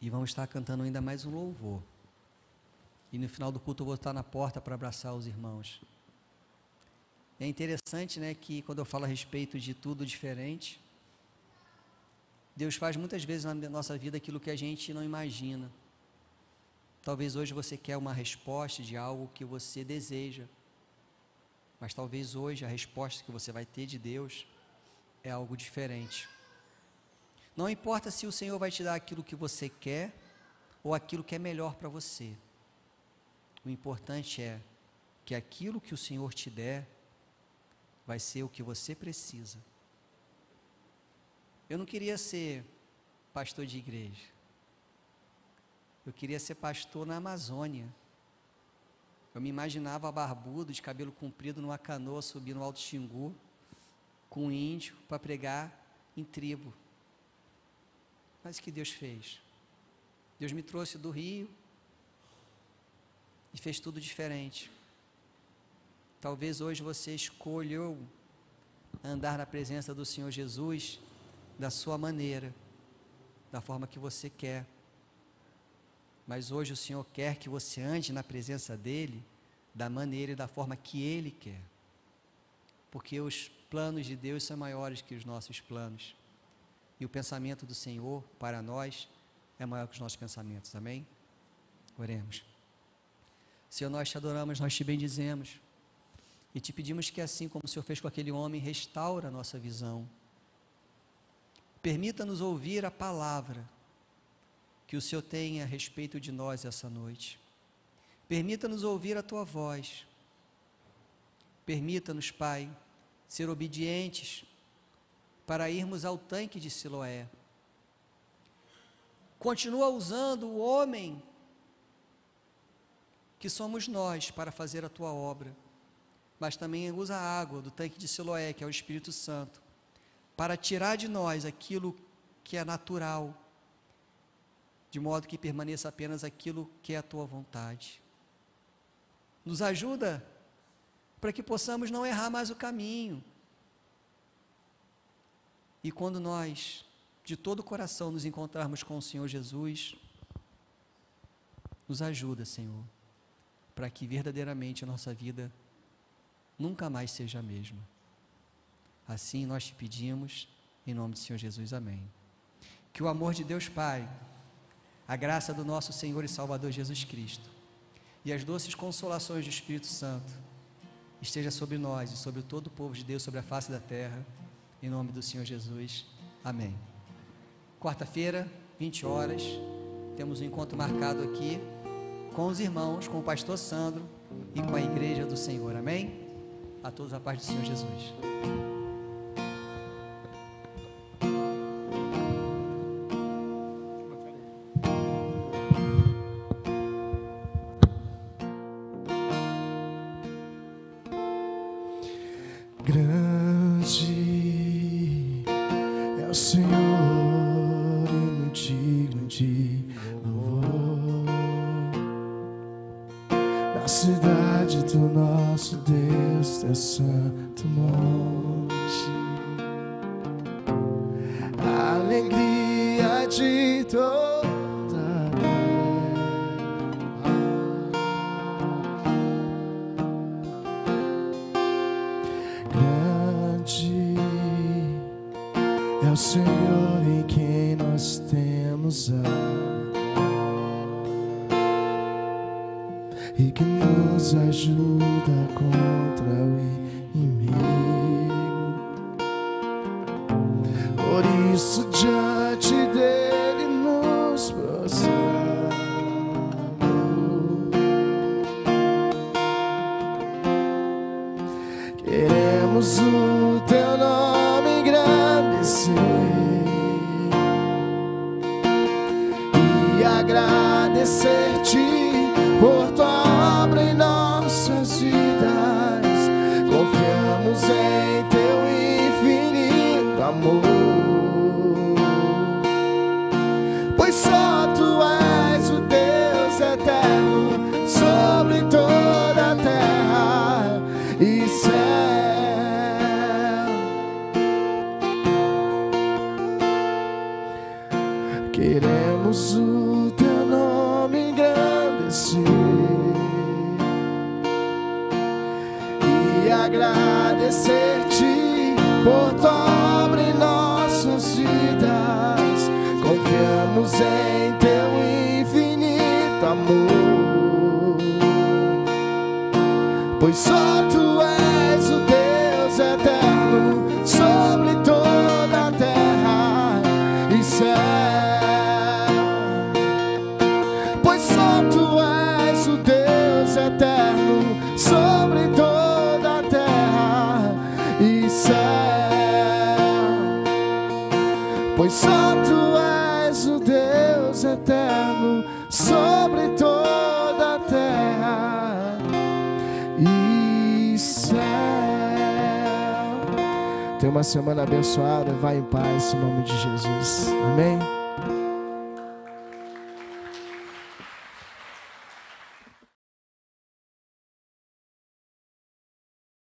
e vamos estar cantando ainda mais um louvor. E no final do culto eu vou estar na porta para abraçar os irmãos. É interessante, né, que quando eu falo a respeito de tudo diferente, Deus faz muitas vezes na nossa vida aquilo que a gente não imagina. Talvez hoje você quer uma resposta de algo que você deseja, mas talvez hoje a resposta que você vai ter de Deus é algo diferente. Não importa se o Senhor vai te dar aquilo que você quer ou aquilo que é melhor para você. O importante é que aquilo que o Senhor te der vai ser o que você precisa. Eu não queria ser pastor de igreja. Eu queria ser pastor na Amazônia. Eu me imaginava barbudo, de cabelo comprido, numa canoa, subindo no Alto Xingu, com um índio, para pregar em tribo. Mas o que Deus fez? Deus me trouxe do Rio e fez tudo diferente. Talvez hoje você escolheu andar na presença do Senhor Jesus da sua maneira, da forma que você quer. Mas hoje o Senhor quer que você ande na presença dEle da maneira e da forma que Ele quer. Porque os planos de Deus são maiores que os nossos planos. E o pensamento do Senhor para nós é maior que os nossos pensamentos. Amém? Oremos. Senhor, nós te adoramos, nós te bendizemos. E te pedimos que, assim como o Senhor fez com aquele homem, restaura a nossa visão. Permita-nos ouvir a palavra que o Senhor tem a respeito de nós essa noite. Permita-nos ouvir a tua voz. Permita-nos, Pai, ser obedientes para irmos ao tanque de Siloé. Continua usando o homem que somos nós para fazer a tua obra, mas também usa a água do tanque de Siloé, que é o Espírito Santo, para tirar de nós aquilo que é natural, de modo que permaneça apenas aquilo que é a tua vontade. Nos ajuda para que possamos não errar mais o caminho. E quando nós, de todo o coração, nos encontrarmos com o Senhor Jesus, nos ajuda, Senhor, para que verdadeiramente a nossa vida nunca mais seja a mesma. Assim nós te pedimos, em nome do Senhor Jesus, amém. Que o amor de Deus Pai, a graça do nosso Senhor e Salvador Jesus Cristo, e as doces consolações do Espírito Santo, esteja sobre nós e sobre todo o povo de Deus, sobre a face da terra, em nome do Senhor Jesus, amém. Quarta-feira, 20 horas, temos um encontro marcado aqui, com os irmãos, com o pastor Sandro e com a igreja do Senhor, amém? A todos a paz do Senhor Jesus. Grande é o Senhor e muito digno de louvor. Na cidade do nosso Deus, teu santo monte, a alegria de toda a terra. Grande é o Senhor em quem nós temos a e que nos ajuda contra o inimigo. Por isso diante dele nos prostramos. Queremos o teu nome engrandecer e agradecer-te por tua obra em nossas vidas. Confiamos em teu infinito amor, pois só tu és o Deus eterno sobre toda a terra e céu. Queremos o teu nome engrandecer e agradecer-te por tua obra em nossas vidas. Confiamos em teu infinito amor, pois só tu és o Deus eterno sobre toda a terra e céu. Pois só tu és o Deus eterno sobre toda a terra e céu. Pois só tu és o Deus eterno sobre toda a terra e céu. Tenha uma semana abençoada, vai em paz em nome de Jesus, amém?